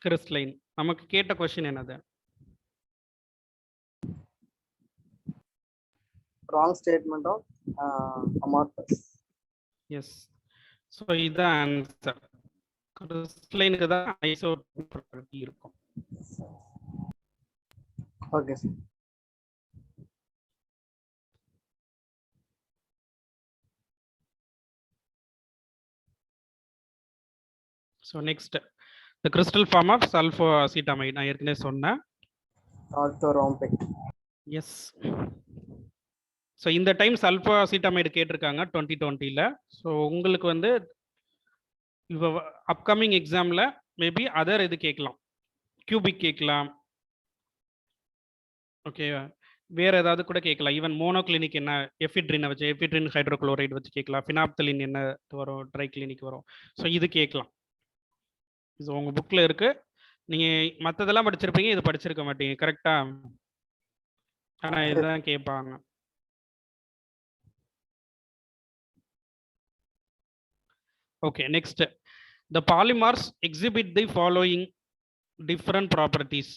Crystalline. நமக்கு கேட்ட கொஸ்டின் என்னது? wrong statement of amorphous. Yes, so இதுதான் ஆன்சர். கிறிஸ்டலைனுக்கு தான் ஐசோட்ரோபிக் ப்ராப்பர்ட்டி இருக்கும். Okay sir. So next, the crystal form of sulfoacetamide. நான் ஏற்கனவே சொன்னேன். Orthorhombic. Yes. ஸோ இந்த டைம் சல்ஃபோஅசிட்டமைடு கேட்டிருக்காங்க 2020ல. ஸோ உங்களுக்கு வந்து இப்போ அப்கமிங் எக்ஸாமில் மேபி அதர் இது கேட்கலாம், கியூபிக் கேட்கலாம், ஓகே, வேற ஏதாவது கூட கேட்கலாம். ஈவன் மோனோக்ளினிக் என்ன எஃபிட்ரினை வச்சு, எஃபிட்ரின் ஹைட்ரோக்ளோரைடு வச்சு கேட்கலாம். ஃபினாப்தலின் என்ன வரும், ட்ரை கிளினிக் வரும். ஸோ இது கேட்கலாம். ஸோ உங்கள் புக்கில் இருக்கு. நீங்கள் மற்றதெல்லாம் படிச்சிருப்பீங்க, இது படிச்சிருக்க மாட்டீங்க, கரெக்டா? ஆனால் இதுதான் கேட்பாங்க. Okay, next, the polymers exhibit the following different properties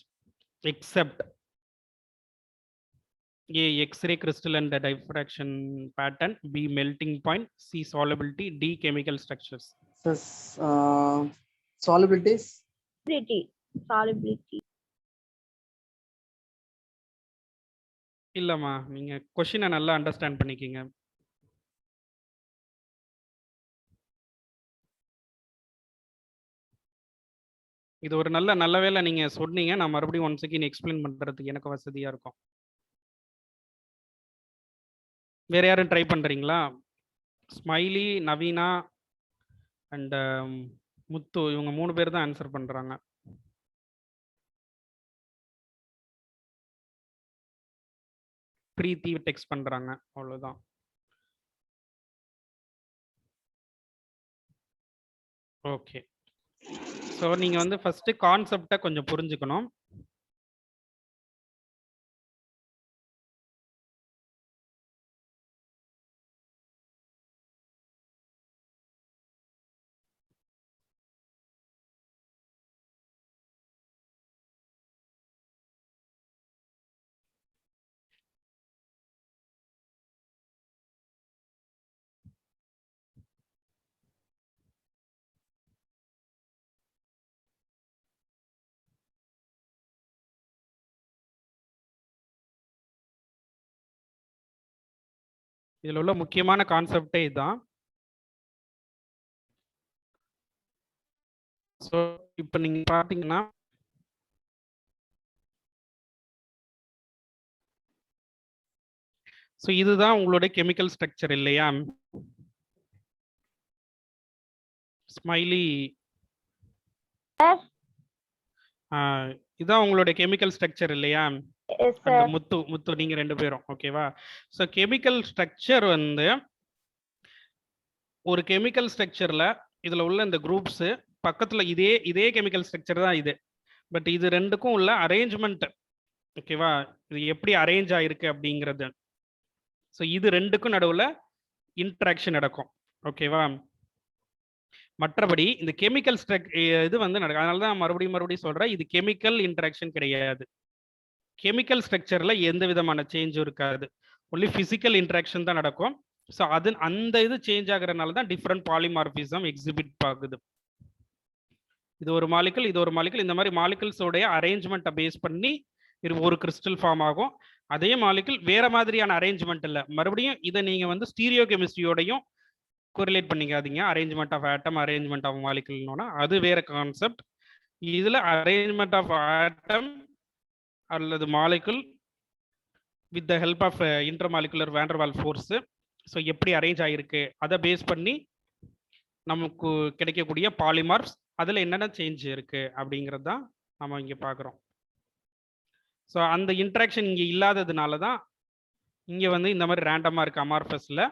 except A, X-ray crystal and the diffraction pattern, B, melting point, C, solubility, D, chemical structures. Solubilities. Solubility. இல்லம்மா, நீங்க கொஸ்டினை நல்லா அண்டர்ஸ்டாண்ட் பண்ணிக்கிங்க. இது ஒரு நல்ல வேலை நீங்க சொன்னீங்க. நான் மறுபடியும் ஒன்ஸ் அகைன் எக்ஸ்பிளைன் பண்றதுக்கு எனக்கு வசதியா இருக்கும். வேற யாரும் ட்ரை பண்றீங்களா? ஸ்மைலி, நவீனா அண்ட் முத்து இவங்க 3 பேர் தான் ஆன்சர் பண்றாங்க. பிரீத்தி டெக்ஸ்ட் பண்றாங்க. அவ்வளவுதான். ஓகே. ஸோ நீங்க வந்து ஃபர்ஸ்ட் கான்செப்டை கொஞ்சம் புரிஞ்சுக்கணும். இதுல உள்ள முக்கியமான கான்செப்டே இதுதான். ஸோ இப்போ நீங்க பார்த்தீங்கன்னா ஸோ இதுதான் உங்களுடைய கெமிக்கல் ஸ்ட்ரக்சர் இல்லையா? ஸ்மைலி இதான் உங்களுடைய கெமிக்கல் ஸ்ட்ரக்சர் இல்லையா? எஸ் அந்த சார். முத்து நீங்க 2 பேரும் ஓகேவா? ஸோ கெமிக்கல் ஸ்ட்ரக்சர் வந்து ஒரு கெமிக்கல் ஸ்ட்ரக்சர்ல இதுல உள்ள இந்த குரூப்ஸ் பக்கத்துல இதே கெமிக்கல் ஸ்ட்ரக்சர் தான் இது. பட் இது ரெண்டுக்கும் உள்ள அரேஞ்ச்மெண்ட் ஓகேவா? இது எப்படி அரேஞ்ச் ஆயிருக்கு அப்படிங்கிறது. ஸோ இது ரெண்டுக்கும் நடுவில் இன்ட்ராக்ஷன் நடக்கும் ஓகேவா? மற்றபடி இந்த கெமிக்கல் இது வந்து நடக்கும். அதனால தான் மறுபடியும் சொல்றேன், இது கெமிக்கல் இன்ட்ராக்ஷன் கிடையாது. கெமிக்கல் ஸ்ட்ரக்சர்ல எந்த விதமான சேஞ்சும் இருக்காது. ஒன்லி பிசிக்கல் இன்ட்ராக்ஷன் தான் நடக்கும். ஸோ அந்த இது சேஞ்ச் ஆகுறதுனால தான் டிஃப்ரெண்ட் பாலிமார்பிசம் எக்ஸிபிட் ஆகுது. இது ஒரு மாலிகுல், இது ஒரு மாலிகுல். இந்த மாதிரி மாலிகுல்ஸோடைய அரேஞ்ச்மெண்ட்டை பேஸ் பண்ணி இது ஒரு கிறிஸ்டல் ஃபார்ம் ஆகும். அதே மாலிகுல் வேற மாதிரியான அரேஞ்ச்மெண்ட் இல்லை. மறுபடியும் இதை நீங்க வந்து ஸ்டீரியோ கெமிஸ்ட்ரியோடையும் கோரிலேட் பண்ணிக்காதீங்க. Arrangement of atom, arrangement of மாலிகுல்னோனா அது வேற கான்செப்ட். இதுல அரேஞ்ச்மெண்ட் ஆஃப் ஆட்டம் அல்லது molecule with the help of intermolecular van der Waals force. So எப்படி அரேஞ்ச் ஆகிருக்கு அதை பேஸ் பண்ணி நமக்கு கிடைக்கக்கூடிய பாலிமார்ப்ஸ் அதில் என்னென்ன சேஞ்ச் இருக்கு அப்படிங்கிறது தான் நம்ம இங்கே பார்க்குறோம். ஸோ அந்த இன்ட்ராக்ஷன் இங்கே இல்லாததுனால தான் இங்கே வந்து இந்த மாதிரி ரேண்டமாக இருக்கு. அமார்ஃபஸில்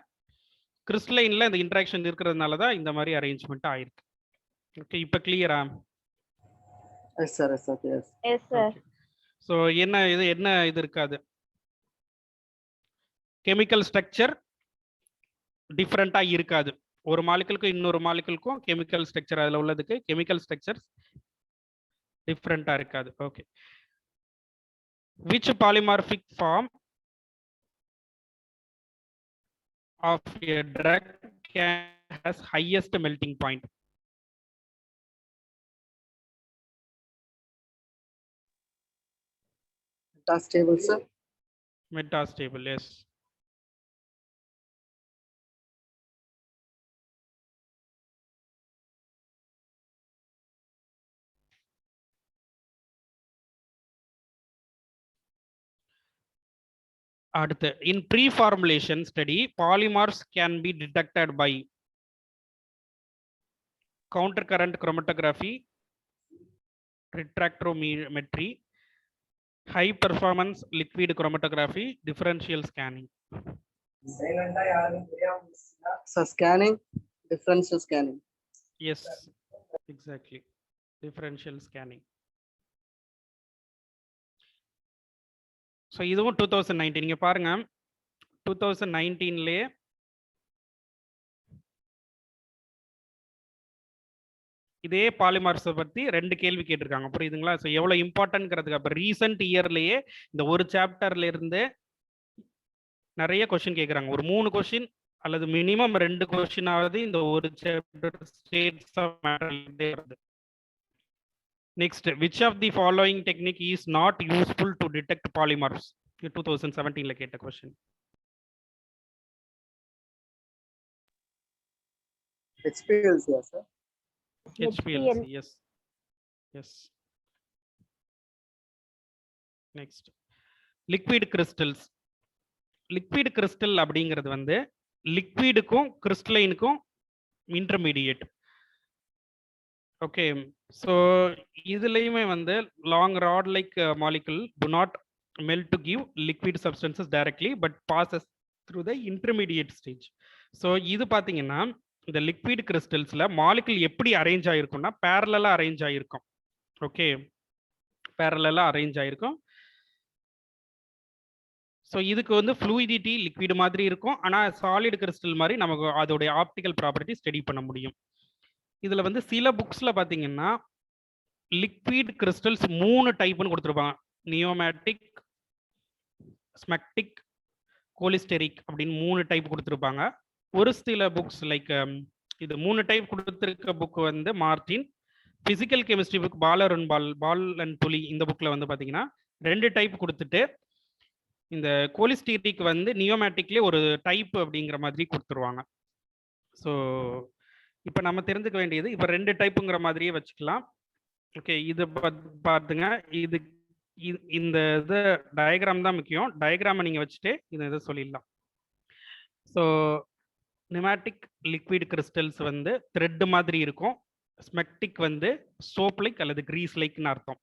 கிறிஸ்டலைனில் இந்த இன்ட்ராக்ஷன் இருக்கிறதுனால தான் இந்த மாதிரி அரேஞ்ச்மெண்ட் ஆயிருக்கு. ஓகே, இப்போ கிளியரா? Yes sir, yes sir, yes. Yes sir. So என்ன இது இருக்காது. கெமிக்கல் ஸ்ட்ரக்சர் டிஃப்ரெண்ட்டாக இருக்காது. ஒரு மாலிகுலுக்கும் இன்னொரு மாலிகுலுக்கும் கெமிக்கல் ஸ்ட்ரக்சர் அதில் உள்ளதுக்கு கெமிக்கல் ஸ்ட்ரக்சர் டிஃப்ரெண்ட்டாக இருக்காது. Okay. Which polymorphic form of a drug has highest melting point? Metastable, sir. Metastable, yes. அடுத்து, in pre-formulation study, polymorphs can be detected by countercurrent chromatography, refractometry, high performance liquid chromatography, differential scanning. So scanning, differential scanning. Yes, exactly. Differential scanning. So இதுவும் 2019 நீங்க பாருங்க. 2019லே இதே பாலிமார்ஸை பத்தி 2 கேள்வி கேட்டிருக்காங்க. புரியுதுங்களா? So எவ்வளவு இம்பார்ட்டன்ட்ங்கிறதுக்கு அப்போ ரீசன்ட் இயர்லயே இந்த ஒரு சாப்டர்ல இருந்து நிறைய கொஸ்டின் கேட்குறாங்க. ஒரு 3 கொஸ்டின் அல்லது மினிமம் 2 கொஸ்டினாவது இந்த ஒரு சாப்டர் ஸ்டேட்ஸ் ஆஃப் மேட்டர் வருது. Next, which of the following technique is not useful to detect polymorphs? 2017 கேட்ட question. HPLC, sir. HPLC, yes. Yes. Next, liquid crystals. Liquid crystal அப்படிங்கிறது வந்து லிக்விடுக்கும் கிறிஸ்டலைனுக்கும் இன்டர்மீடியேட். ஓகே, ஸோ இதுலயுமே வந்து long rod like molecule do not melt to give liquid substances directly but passes through the intermediate stage. So இது பார்த்தீங்கன்னா இந்த liquid கிறிஸ்டல்ஸ்ல molecule எப்படி அரேஞ்ச் ஆயிருக்கும்னா பேரலா அரேஞ்ச் ஆயிருக்கும். ஓகே, பேரலா அரேஞ்ச் ஆயிருக்கும். ஸோ இதுக்கு வந்து ஃப்ளூயிடிட்டி லிக்விட் மாதிரி இருக்கும், ஆனால் சாலிட் கிறிஸ்டல் மாதிரி நமக்கு அதோடைய ஆப்டிக்கல் ப்ராப்பர்ட்டி ஸ்டடி பண்ண முடியும். இதில் வந்து சில புக்ஸில் பார்த்தீங்கன்னா லிக்விட் கிறிஸ்டல்ஸ் 3 டைப்னு கொடுத்துருப்பாங்க. நியோமேட்டிக், ஸ்மெக்டிக், கோலிஸ்டெரிக் அப்படின்னு 3 டைப் கொடுத்துருப்பாங்க. ஒரு சில புக்ஸ் லைக் இது 3 டைப் கொடுத்துருக்க புக் வந்து Martin, physical chemistry book Bahl and Tuli இந்த புக்கில் வந்து பார்த்தீங்கன்னா 2 டைப் கொடுத்துட்டு இந்த கோலிஸ்டெரிக் வந்து நியோமேட்டிக்லேயே ஒரு டைப் அப்படிங்கிற மாதிரி கொடுத்துருவாங்க. ஸோ இப்போ நம்ம தெரிஞ்சுக்க வேண்டியது இப்போ 2 டைப்புங்கிற மாதிரியே வச்சுக்கலாம். ஓகே, இது பார்த்துங்க, இது இந்த இது டயக்ராம் தான் முக்கியம். டயக்ராமை நீங்கள் வச்சுட்டு இதை சொல்லிடலாம். ஸோ நியூமேட்டிக் லிக்விட் கிறிஸ்டல்ஸ் வந்து த்ரெட் மாதிரி இருக்கும். ஸ்மெக்டிக் வந்து சோப் லைக் அல்லது கிரீஸ் லைக்னு அர்த்தம்.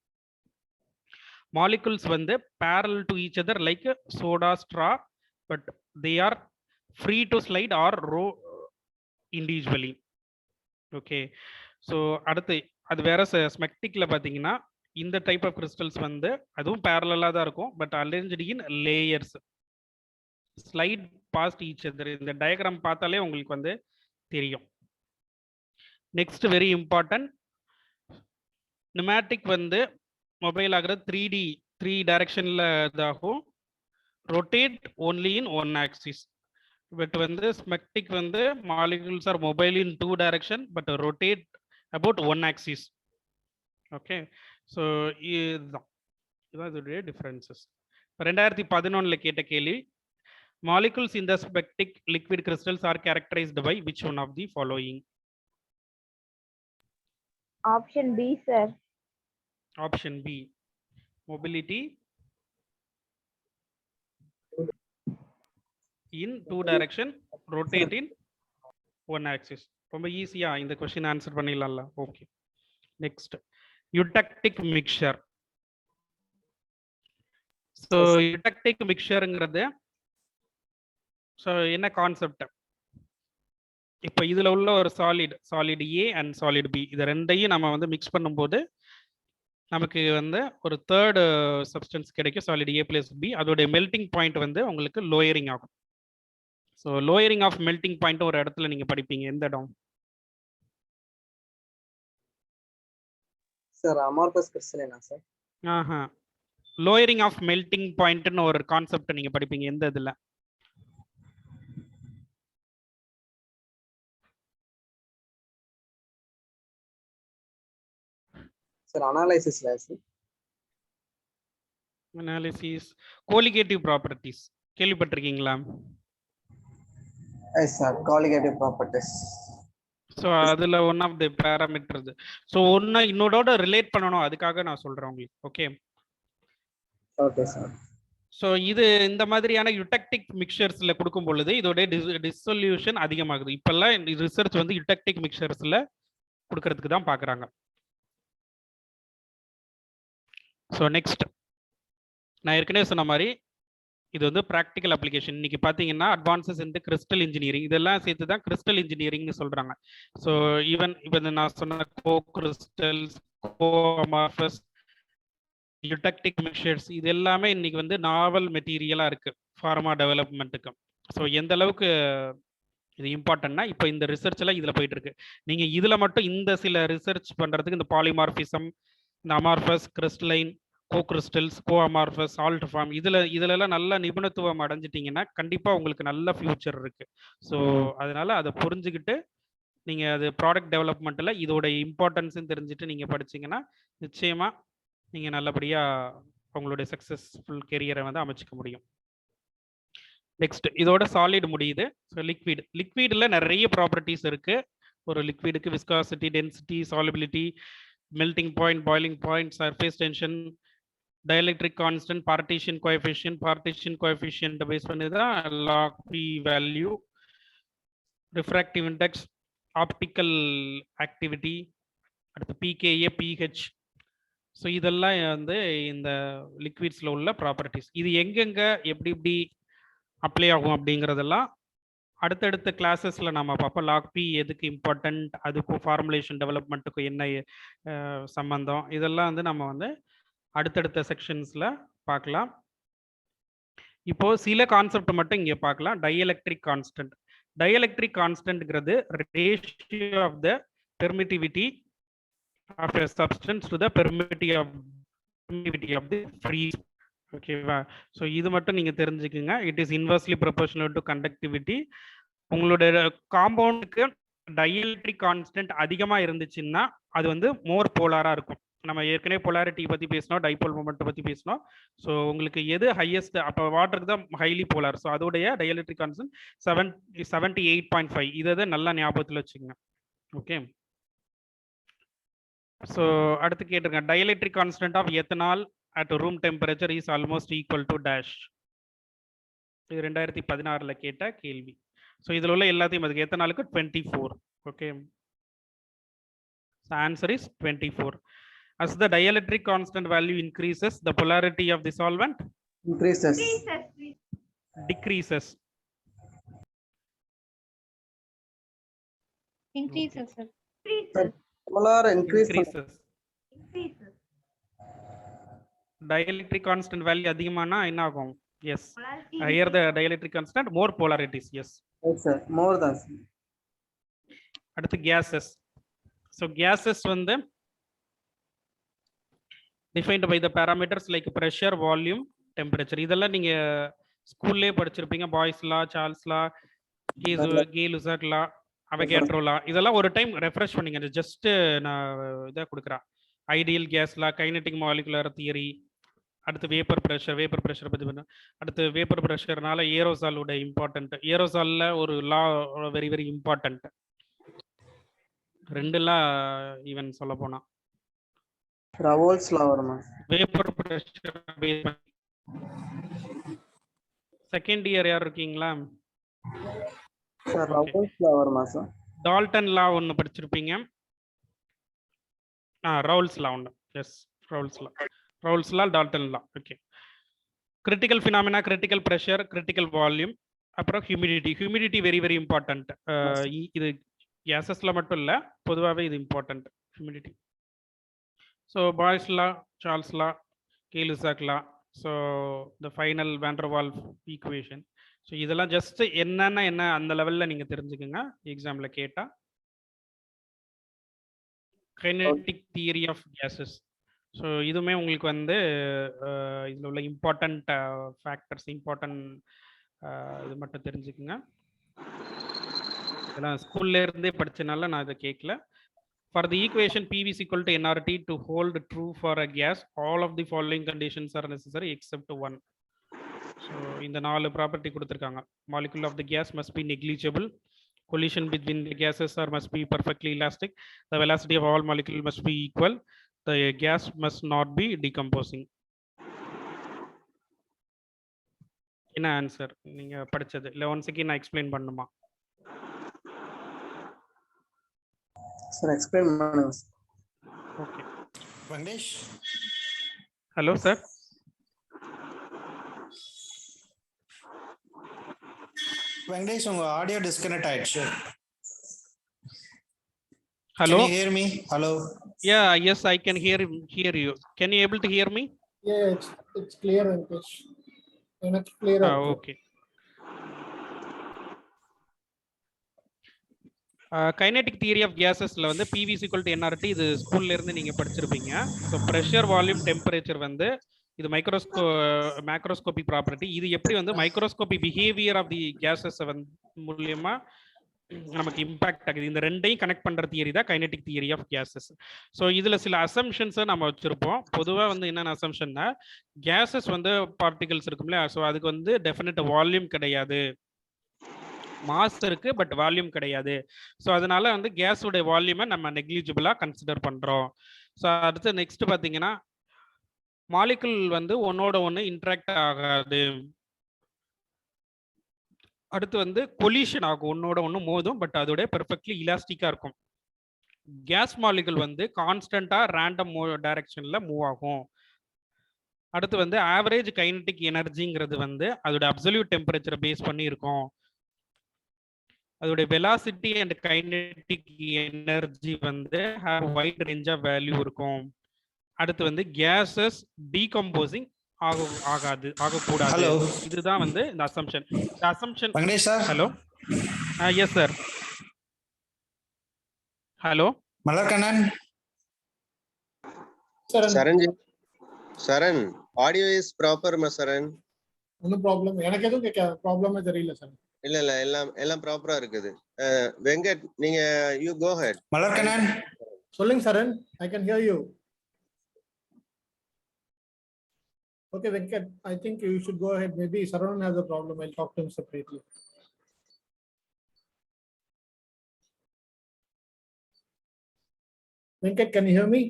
மாலிகுல்ஸ் வந்து parallel to each other like soda straw, but they are free to slide or row individually. Okay, so அடுத்து அது வேற ஸ்மெக்டிக்ல பார்த்தீங்கன்னா இந்த டைப் ஆஃப் கிறிஸ்டல்ஸ் வந்து அதுவும் பேரலாக தான் இருக்கும், but arranged in layers, slide past each other. இந்த டயக்ராம் பார்த்தாலே உங்களுக்கு வந்து தெரியும். நெக்ஸ்ட் வெரி இம்பார்ட்டன்ட், நியூமேட்டிக் வந்து மொபைல் ஆகிறது 3 டைரக்ஷனில் இதாகும், rotate only in 1 axis. But வந்து ஸ்மெக்டிக் வந்து molecules are mobile in 2 direction but rotate about 1 axis. Okay, so இதுதான் இதோடைய டிஃப்ரென்சஸ். 2011 கேட்ட கேள்வி, molecules in the smectic liquid crystals are characterized by which one of the following? Option B sir. Option B, mobility in 2 direction, rotate in 1 axis. ரொம்ப ஈஸியா இந்த question answer பண்ணிடலாம்ல. Okay, next eutectic mixture. So eutectic மிக்சருங்கிறது so என்ன concept? இப்போ இதுல உள்ள ஒரு solid A and solid B, இது ரெண்டையும் நம்ம வந்து மிக்ஸ் பண்ணும்போது நமக்கு வந்து ஒரு தேர்டு சப்ஸ்டன்ஸ் கிடைக்கும், சாலிட் ஏ பிளஸ் பி. அதோடைய மெல்டிங் பாயிண்ட் வந்து உங்களுக்கு லோயரிங் ஆகும். So lowering of melting point ஒரு இடத்துல நீங்க படிப்பீங்க, எந்த இடம் சார்? அமார்பஸ் கிறிஸ்டலினா சார்? ஆஹா, லோயரிங் ஆஃப் மெல்டிங் பாயிண்ட்னு ஒரு கான்செப்ட் நீங்க படிப்பீங்க, எந்த இதுல? சார் அனாலிசிஸ்ல சார். அனாலிசிஸ், கோலிகேட்டிவ் ப்ராப்பர்ட்டிஸ் கேள்விப்பட்டிருக்கீங்களா? Yes sir, colligative properties. So அதில் ஒன் ஆஃப் தி பேராமீட்டர் இது. ஸோ ஒன்று இன்னொட ரிலேட் பண்ணணும், அதுக்காக நான் சொல்கிறேன் உங்களுக்கு. Okay okay sir. ஸோ இது இந்த மாதிரியான யூடக்டிக் மிக்சர்ஸில் கொடுக்கும் பொழுது இதோட டிசொல்யூஷன் அதிகமாகுது. இப்போல்லாம் ரிசர்ச் வந்து யூடக்டிக் மிக்சர்ஸில் கொடுக்கறதுக்கு தான் பார்க்குறாங்க. ஸோ நெக்ஸ்ட், நான் ஏற்கனவே சொன்ன மாதிரி இது வந்து ப்ராக்டிக்கல் அப்ளிகேஷன். இன்னைக்கு பார்த்தீங்கன்னா அட்வான்சஸ் இந்த கிறிஸ்டல் இன்ஜினியரிங் இதெல்லாம் சேர்த்து தான் கிறிஸ்டல் இன்ஜினியரிங்னு சொல்றாங்க. ஸோ ஈவன் இப்போ நான் சொன்ன கோ கிறிஸ்டல்ஸ், கோ அமார்ஃபஸ், யூடக்டிக் மிக்சர்ஸ் இது எல்லாமே இன்னைக்கு வந்து நாவல் மெட்டீரியலாக இருக்கு ஃபார்மா டெவலப்மெண்ட்டுக்கு. ஸோ எந்த அளவுக்கு இது இம்பார்ட்டன்ட்னா இப்போ இந்த ரிசர்ச் எல்லாம் இதில் போயிட்டு இருக்கு. நீங்க இதுல மட்டும் இந்த சில ரிசர்ச் பண்றதுக்கு இந்த பாலிமார்பிசம், இந்த அமார்ஃபஸ், கிறிஸ்டலைன், கோ கிறிஸ்டல்ஸ், கோ அமார்ஃபஸ், சால்ட் ஃபார்ம் இதுலலாம் நல்ல நிபுணத்துவம் அடைஞ்சிட்டிங்கன்னா கண்டிப்பாக உங்களுக்கு நல்ல ஃபியூச்சர் இருக்கு. ஸோ அதனால அதை புரிஞ்சுக்கிட்டு நீங்கள் அது ப்ராடக்ட் டெவலப்மெண்ட்டில் இதோட இம்பார்ட்டன்ஸும் தெரிஞ்சுட்டு நீங்கள் படிச்சிங்கன்னா நிச்சயமாக நீங்கள் நல்லபடியாக உங்களுடைய சக்ஸஸ்ஃபுல் கெரியரை வந்து அமைச்சிக்க முடியும். நெக்ஸ்ட், இதோட சாலிட் முடியுது. ஸோ லிக்விடில் நிறைய ப்ராப்பர்ட்டிஸ் இருக்கு. ஒரு லிக்விடுக்கு viscosity, density, solubility, melting point, boiling point, surface tension, dielectric constant, partition coefficient base பண்ணி தான் log p value, refractive index, optical activity, அடுத்து பிகேஏ, பிஹெச். ஸோ இதெல்லாம் வந்து இந்த லிக்விட்ஸில் உள்ள ப்ராப்பர்ட்டிஸ். இது எங்கெங்க எப்படி எப்படி அப்ளை ஆகும் அப்படிங்கிறதெல்லாம் அடுத்தடுத்த கிளாஸஸில் நம்ம பார்ப்போம். லாக் பி எதுக்கு இம்பார்ட்டண்ட், அதுக்கும் ஃபார்முலேஷன் டெவலப்மெண்ட்டுக்கும் என்ன சம்பந்தம், இதெல்லாம் வந்து நம்ம வந்து அடுத்தடுத்த செக்ஷன்ஸில் பார்க்கலாம். இப்போ சில கான்செப்ட் மட்டும் இங்கே பார்க்கலாம். Dielectric constant. டைஎலக்ட்ரிக் கான்ஸ்டன்ட்ங்கிறது ratio of the permittivity of a substance to the permittivity of the free. ஓகேவா? ஸோ இது மட்டும் நீங்கள் தெரிஞ்சுக்குங்க. It is inversely proportional to conductivity. உங்களோட காம்பவுண்டுக்கு டைஎலக்ட்ரிக் கான்ஸ்டன்ட் அதிகமாக இருந்துச்சுன்னா அது வந்து மோர் போலாராக இருக்கும். நம்ம ஏற்கனவே பொலாரிட்டி பற்றி பேசினோம், டைபோல் மொமெண்ட் பற்றி பேசினோம். ஸோ உங்களுக்கு எது ஹையஸ்ட், அப்போ வாட்டருக்கு தான் ஹைலி போலார். ஸோ அதோடைய டைஎலக்ட்ரிக் கான்ஸ்டன்ட் 78.5. இதை நல்லா ஞாபகத்தில் வச்சுக்கோங்க. ஓகே. ஸோ அடுத்து கேட்டிருக்கேன், dielectric constant of ethanol at room temperature is almost equal to dash. இது 2016 கேட்ட கேள்வி. ஸோ இதில் உள்ள எல்லாத்தையும் அதுக்கு எத்தனாலுக்கு 24. Okay. Answer is 24. As the dielectric constant value increases, the polarity of the solvent Increases. decreases. Increases, sir. Polar increase. Increases. Dielectric constant value அதிகமானா என்ன ஆகும்? Yes. Higher the dielectric constant, more polarities. Yes. Yes, sir. More than. அடுத்து gases. So gases வந்து defined by the parameters like pressure, volume, temperature. இதெல்லாம் நீங்க ஸ்கூல்லே படிச்சிருப்பீங்க. Boys law, Charles law, Gay-Lussac லா, Avogadro லா. இதெல்லாம் ஒரு டைம் ரெஃப்ரெஷ் பண்ணிங்க. Just நான் இதை கொடுக்குறேன். ஐடியல் கேஸ் லா, கைனடிக் மாலிகுலர் தியரி. அடுத்து வேப்பர் ப்ரெஷர் பற்றி பண்ண. அடுத்து வேப்பர் ப்ரெஷர்னால ஏரோசாலோட இம்பார்ட்டன்ட். ஏரோசாலில் ஒரு லா வெரி வெரி இம்பார்ட்டன்ட். 2 லா ஈவன் சொல்ல போனா Raoult's law வருமா? வேப்பர் ப்ரெஷர் பேஸ் பண்ணி. செகண்ட் இயர் யார் இருக்கீங்களா? சார் Raoult's law வருமா சார்? டால்டன் லா ஒன்று படிச்சிருப்பீங்க. ரவுல்ஸ் லா ஒன்று. Yes, Raoult's law, Dalton law. Okay. Critical phenomena, critical pressure, critical volume, அப்புறம் ஹியூமிடிட்டி வெரி வெரி இம்பார்ட்டன்ட். இது கேசஸ்ல மட்டும் இல்லை, பொதுவாகவே இது important humidity. So Boyle's law, Charles law, Gay-Lussac law. So the final van der Waals equation. So இதெல்லாம் just என்னன்னா என்ன அந்த லெவலில் நீங்கள் தெரிஞ்சுக்கோங்க. எக்ஸாமில் கேட்டால் kinetic theory of gases. So இதுவுமே உங்களுக்கு வந்து இதில் உள்ள இம்பார்ட்டண்ட் ஃபேக்டர்ஸ், இம்பார்ட்டன்ட் இது மட்டும் தெரிஞ்சுக்குங்க. இதெல்லாம் ஸ்கூல்ல இருந்தே படிச்சனால நான் இதை கேட்கல. For the equation PV is equal to nRT to hold true for a gas, all of the following conditions are necessary except one. So இந்த 4 ப்ராப்பர்ட்டி கொடுத்துருக்காங்க. Molecule of the gas must be negligible. Collision between the gases must be perfectly elastic. The velocity of all molecules must be equal. The gas must not be decomposing. என்ன answer நீங்க படிச்சது? இல்லை once again நான் explain பண்ணுமா? Sir explain பண்ணுங்க. Okay. Venkatesh. Hello sir. Venkatesh, உங்க audio disconnect ஆயிடுச்சு. Hello. Can you hear me? Hello. Yeah, yes, I can hear you. Can you able to hear me? Yeah, it's clear, Venkatesh. It's clear. Okay. Kinetic theory of கேசஸ்ல வந்து PV is equal to nRT. இது ஸ்கூல்ல இருந்து நீங்க படிச்சிருப்பீங்க. So pressure, volume, temperature வந்து இது மேக்ரோஸ்கோபி property. இது எப்படி வந்து microscopy behaviour of the gases வந்து மூலியமா நமக்கு இம்பாக்ட் ஆகுது. இந்த ரெண்டையும் கனெக்ட் பண்ற தியரி தான் kinetic theory of gases. So இதுல சில அசம்ஷன்ஸை நம்ம வச்சிருப்போம். பொதுவாக வந்து என்னென்ன அசம்ஷன்னா, கேசஸ் வந்து பார்ட்டிகல்ஸ் இருக்கும்ல, ஸோ அதுக்கு வந்து டெஃபினட் வால்யூம் கிடையாது, மாஸ் இருக்கு பட் வால்யூம் கிடையாது. ஸோ அதனால வந்து கேஸோட வால்யூமை நம்ம நெக்லிஜிபிளா கன்சிடர் பண்றோம். ஸோ அடுத்து நெக்ஸ்ட் பார்த்தீங்கன்னா, மாலிகுல் வந்து ஒன்னோட ஒன்று இன்ட்ராக்ட் ஆகாது. அடுத்து வந்து கொலிஷன் ஆகும், ஒன்னோட ஒன்று மோதும், பட் அதோட பெர்ஃபெக்ட்லி இலாஸ்டிக்கா இருக்கும். கேஸ் மாலிகுல் வந்து கான்ஸ்டன்டா ரேண்டம் டைரக்ஷன்ல மூவ் ஆகும். அடுத்து வந்து ஆவரேஜ் கைனடிக் எனர்ஜிங்கிறது வந்து அதோட அப்சல்யூட் டெம்பரேச்சரை பேஸ் பண்ணி இருக்கும். அதோட வெலாசிட்டி அண்ட் கைனடிக் எனர்ஜி வந்து have wide range of value இருக்கும். அடுத்து வந்து கேஸஸ் டீகம்போசிங் ஆகக்கூடாது. Hello. இதுதான் வந்து இந்த அசம்ஷன். இந்த assumption. Venkatesh sir. Hello. Yes sir. Hello Malarkannan. Saran, audio is proper ma Saran. ஒன்னும் ப்ராப்ளம், எனக்கு எதுவும் ப்ராப்ளமே தெரியல சார். இல்ல எல்லாம் ப்ராப்பரா இருக்குது. வெங்கட் நீங்க you go ahead. மலர்கண்ணன். சொல்லுங்க சரண், I can hear you. Okay Venkat, I think you should go ahead. Maybe Saran has a problem. I'll talk to him separately. Venkat, can you hear me?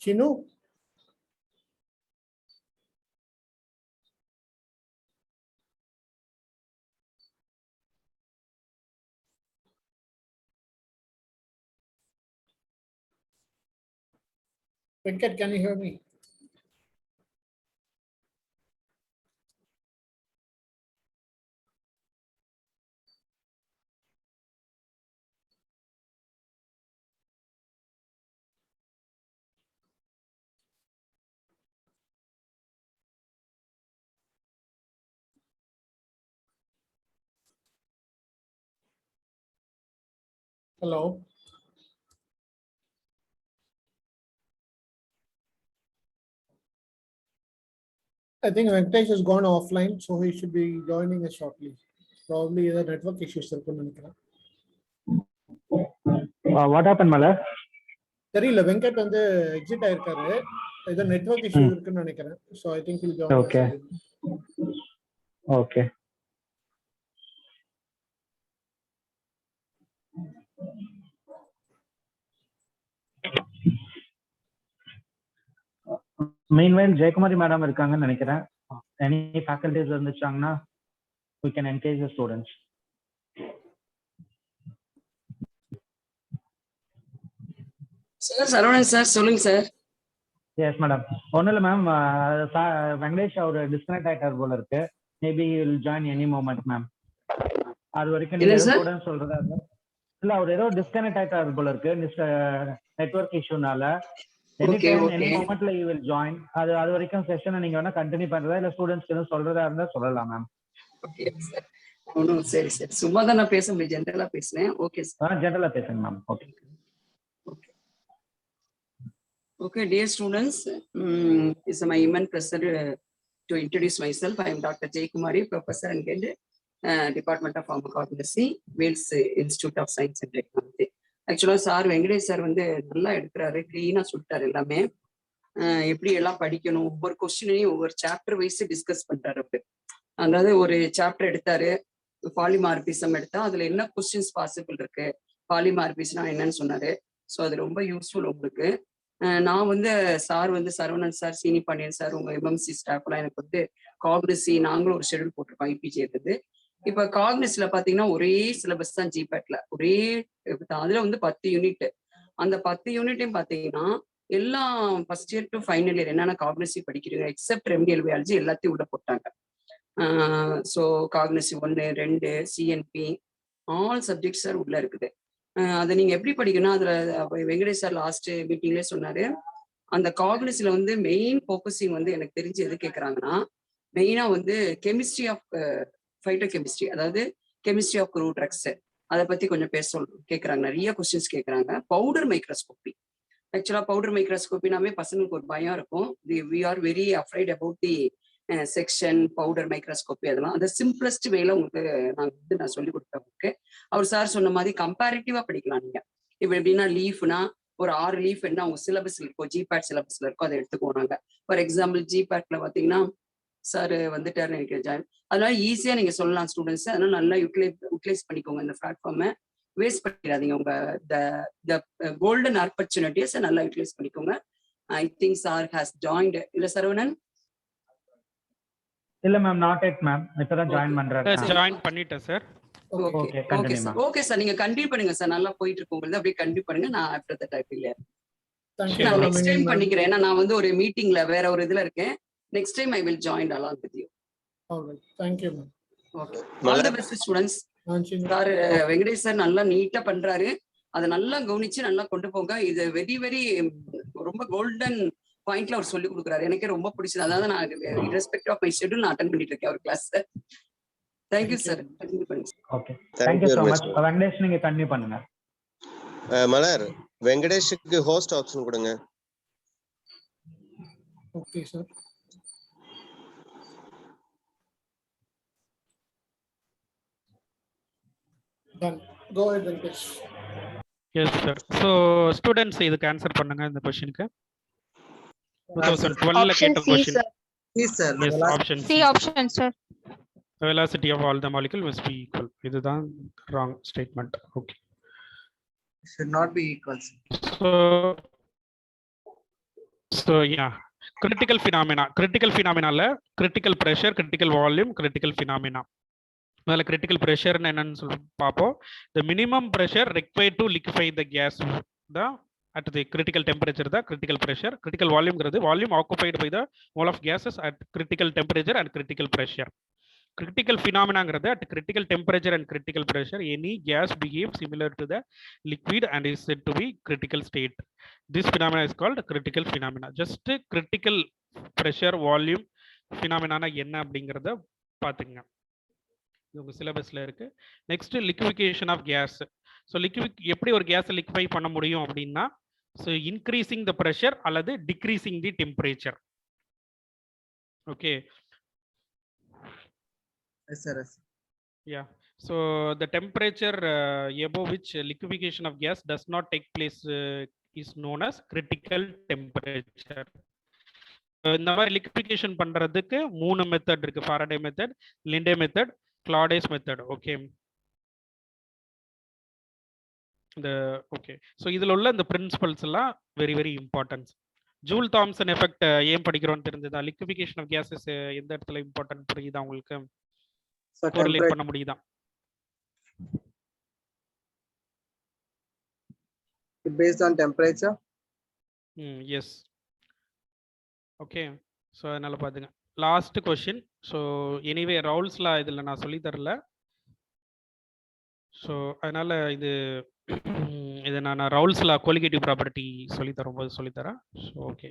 Chinu? Venkat, can you hear me? Hello. I think Venkatesh has gone offline, so he should be joining us shortly. Probably the network issues இருக்குன்னு நினைக்கிறேன். What happened, Mala? தெரியல, வெங்கட் வந்து exit ஆயிருக்காரு. ஏதோ network issue இருக்குன்னு நினைக்கிறேன். So I think he'll join. Okay. Okay. Meanwhile, Jaykumari madam இருக்காங்கன்னு நினைக்கிறேன். Any faculties இருந்துச்சாங்கன்னா we can engage the students. Sir Saravanan sir சொல்லுங்க சார். Yes madam. ஒன்றும் இல்லை மேம், வெங்கடேஷ் அவர் டிஸ்கனெக்ட் ஆகிட்டார் போல இருக்கு. Maybe will join any moment ma'am. அது வரைக்கும் நீங்க ஸ்டூடெண்ட் சொல்றதா இல்ல, அவர் ஏதோ டிஸ்கனெக்ட் ஆகிட்டார் போல இருக்கு நெட்வொர்க் இஷ்யூனால. எனி டைம் எனி மூமெண்ட்ல யூ வில் ஜாயின். அது வரைக்கும் செஷனை நீங்க வேணா கண்டினியூ பண்றதா இல்ல ஸ்டூடெண்ட்ஸ்க்கு எதுவும் சொல்றதா இருந்தா சொல்லலாம் மேம். Okay sir. ஒன்றும் சரி சார், சும்மா தான் நான் பேச முடியும், ஜென்ரலா பேசுறேன். Okay sir. ஜென்ரலா பேசுங்க ma'am. Okay. Okay, dear students, it's my immense pleasure to introduce myself. I am Dr. Jaykumari, Professor and Head, Department of Pharmacognosy, Wales Institute of Science and Technology. Actually, sir Venkatesh sir வந்து நல்லா எடுக்கிறாரு, கிளீனா சொல்லிட்டாரு எல்லாமே. எப்படி எல்லாம் படிக்கணும், ஒவ்வொரு கொஸ்டினையும் ஒவ்வொரு சாப்டர் வைஸ் டிஸ்கஸ் பண்றாரு அவரு. அதாவது ஒரு சாப்டர் எடுத்தாரு, பாலிமார்பிசம் எடுத்தா அதுல என்ன கொஸ்டின்ஸ் பாசிபிள் இருக்கு, பாலிமார்பிசம்னா என்னன்னு சொன்னாரு. ஸோ அது ரொம்ப யூஸ்ஃபுல் உங்களுக்கு. நான் வந்து சார் வந்து சரவணன் சார், சீனி பாண்டியன் சார், உங்க எம்எம்சி ஸ்டாஃப்லாம் எனக்கு வந்து காக்னிசி நாங்களும் ஒரு ஷெடியூல் போட்டிருக்கோம் ஐபிஜி எடுத்தது. இப்ப காக்னிஸ்ல பாத்தீங்கன்னா ஒரே சிலபஸ் தான் ஜிபேட்ல, ஒரே அதுல வந்து 10 யூனிட். அந்த 10 யூனிட்டையும் பாத்தீங்கன்னா எல்லாம் first year to final year என்னென்ன காக்னிசி படிக்கிறீங்க எக்ஸப்ட் ரெமிடியல் பயாலஜி எல்லாத்தையும் உள்ள போட்டாங்க. ஸோ காக்னிசி 1, 2, சிஎன்பி ஆல் சப்ஜெக்ட்ஸ் சார் உள்ள இருக்குது. அதை நீங்க எப்படி படிக்கணும், அதுல வெங்கடேஷ் சார் லாஸ்ட் மீட்டிங்லேயே சொன்னாரு. அந்த காக்னிஸ்ல வந்து மெயின் ஃபோக்கஸிங் வந்து எனக்கு தெரிஞ்சு எது கேட்கறாங்கன்னா, மெயினா வந்து கெமிஸ்ட்ரி ஆஃப் ஃபைட்டோ கெமிஸ்ட்ரி, அதாவது கெமிஸ்ட்ரி ஆஃப் க்ரூ ட்ரக்ஸ், அதை பத்தி கொஞ்சம் பேச கேட்கறாங்க. நிறைய கொஸ்டின்ஸ் கேட்கறாங்க. பவுடர் மைக்ரோஸ்கோபி, ஆக்சுவலா பவுடர் மைக்ரோஸ்கோபினாமே பசங்களுக்கு ஒரு பயம் இருக்கும். We are very afraid about the section powder microscopy. அதெல்லாம் அந்த சிம்பிளஸ்ட் வேல உங்களுக்கு நான் சொல்லி கொடுத்தேன். உங்களுக்கு அவர் சார் சொன்ன மாதிரி கம்பேரிட்டிவா படிக்கலாம். நீங்க இப்ப எப்படின்னா லீஃப்னா ஒரு 6 லீஃப் என்ன அவங்க சிலபஸ்ல இருக்கோ, ஜிபேட் சிலபஸ்ல இருக்கோ, அதை எடுத்துக்குவோம் நாங்க. ஃபார் எக்ஸாம்பிள் ஜிபேட்ல பாத்தீங்கன்னா சார் வந்துட்டாரு நினைக்கிறேன் ஜாயின். அதனால ஈஸியா நீங்க சொல்லலாம் ஸ்டூடெண்ட்ஸ். அதனால நல்லா யூட்டிலைஸ் பண்ணிக்கோங்க இந்த பிளாட்ஃபார்மை, வேஸ்ட் பண்ணிடாதீங்க. உங்க கோல்டன் ஆப்பர்ச்சுனிட்டிஸ் நல்லா யூட்டிலைஸ் பண்ணிக்கோங்க. I think sir has joined. இல்ல சரவணன்? இல்ல மேம், நாட் எட் மேம். இப்பதான் ஜாயின் பண்றேன். ஜாயின் பண்ணிட்டேன் sir. Okay Okay, okay continue, sir ma'am. Okay sir நீங்க கண்டினியூ பண்ணுங்க சார். நல்லா போயிட்டு இருக்கு உங்களுக்கு. அப்படியே கண்டினியூ பண்ணுங்க. நான் after that I will Thank you Sure. for நான் coming next in, time ma'am. பண்ணிக்கிறேன். ஏன்னா நான் வந்து ஒரு மீட்டிங்ல வேற ஒரு இதுல இருக்கேன். Next time I will join along with you. All right. Thank you, ma'am. Okay all the best students. Nanchini. Sir Venkatesh sir நல்லா நீட்டா பண்றாரு. அதை நல்லா கவனிச்சு நல்லா கொண்டு போங்க. இது வெரி வெரி ரொம்ப கோல்டன் பாயிண்ட்ல அவர் சொல்லி கொடுக்குறாரு. எனக்கே ரொம்ப பிடிச்சது. அதாவது நான் irrespective ஆஃப் மை ஷெட்யூல் நான் அட்டெண்ட் பண்ணிட்டு இருக்கேன் அவர் கிளாஸ். Thank you sir. கண்டினியூ பண்ணுங்க. Okay, Thank thank you you so very much. much. Venkatesh, நீங்க கண்டினியூ பண்ணுங்க. மலர், வெங்கடேஷுக்கு ஹோஸ்ட் ஆப்ஷன் கொடுங்க. Okay, sir. Done. Go ahead, Venkatesh. Yes sir. So students இதுக்கு ஆன்சர் பண்ணுங்க இந்த கொஸ்டினுக்கு. 2012 Option கேட்ட C, question. sir. Yes, sir. Yes, option C option, sir. velocity of all the molecule must be equal. இதுதான் wrong statement. Okay. Should not be equal. So yeah, critical phenomena critical pressure, critical volume, critical phenomena. Well, critical pressure என்னன்னு சொல்லி பாப்போம். The minimum pressure required to liquefy the gas at the critical temperature, the critical pressure. Critical volume ங்கிறது volume occupied by the mole of gases at critical temperature and critical pressure. Critical phenomena ங்கிறது at critical temperature and critical pressure any gas behaves similar to the liquid and is said to be critical state. This phenomena is called critical phenomena. Just critical pressure volume phenomena என்ன அப்படிங்கறத பாத்துங்க. இது உங்க சிலபஸ்ல இருக்கு. Next liquefaction of gas. So எப்படி ஒரு கேஸை liquefy பண்ண முடியும் அப்படின்னா, ஸோ இன்க்ரீசிங் த ப்ரெஷர் அல்லது decreasing the temperature. Okay. Yes, sir. Yes. Yeah. So the temperature above which liquefaction of gas does not take place is known as critical temperature. இந்த மாதிரி liquefaction பண்றதுக்கு 3 method இருக்கு. Faraday method, Linde method, Claude's method. Okay. Okay. So இதுல உள்ள இந்த principles எல்லாம் very very importance. Joule Thomson effect ஏன் படிக்கிறோம்னு தெரிஞ்சதா? liquefaction of gases எந்த இடத்துல இம்பார்ட்டன்ட் புரியுதா உங்களுக்கு? So கோரிலேட் பண்ண முடியுதா? based on temperature. Yes. Okay. So அதனால பாத்துங்க. Last question. ஸோ எனிவே ரவுல்ஸ்லாம் இதுல நான் சொல்லி தரல. ஸோ அதனால இது நான் ரவுல்ஸ்ல கோலிகேட்டிவ் ப்ராப்பர்ட்டி சொல்லி தரும்போது சொல்லித்தரேன். So okay.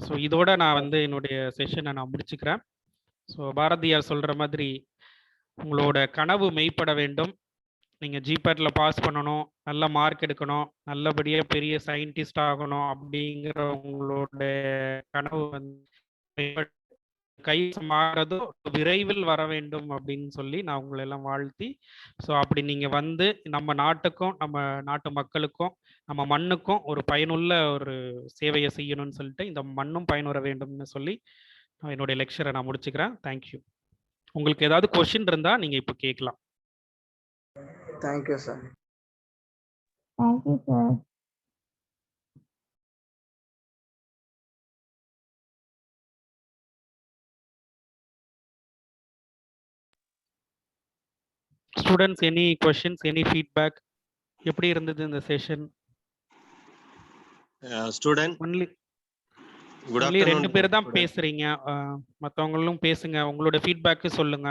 ஸோ இதோட நான் வந்து என்னுடைய செஷனை நான் முடிச்சுக்கிறேன். ஸோ பாரதியார் சொல்ற மாதிரி உங்களோட கனவு மெய்ப்பட வேண்டும். நீங்க ஜிபேட்ல பாஸ் பண்ணணும், நல்ல மார்க் எடுக்கணும், நல்லபடியா பெரிய சயின்டிஸ்ட் ஆகணும் அப்படிங்கிற உங்களோட கனவு வந்து கை மாறதோ விரைவில் வர வேண்டும் அப்படின்னு சொல்லி நான் உங்களை எல்லாம் வாழ்த்தி, ஸோ அப்படி நீங்க வந்து நம்ம நாட்டுக்கும் நம்ம நாட்டு மக்களுக்கும் நம்ம மண்ணுக்கும் ஒரு பயனுள்ள ஒரு சேவையை செய்யணும்னு சொல்லிட்டு இந்த மண்ணும் பயனுற வேண்டும்னு சொல்லி நான் என்னுடைய லெக்சரை நான் முடிச்சுக்கிறேன். தேங்க்யூ. உங்களுக்கு ஏதாவது கொஸ்டின் இருந்தா நீங்க இப்போ கேட்கலாம். Thank you, sir. Thank you, sir. Students, any questions, any feedback? எப்படி இருந்தது இந்த session? Student only good only 2 பேர் தான் ஆஃப்டர்நூன். பேசுறீங்க. மற்றவங்களும் பேசுங்க. உங்களோட ஃபீட்பேக்கு சொல்லுங்க.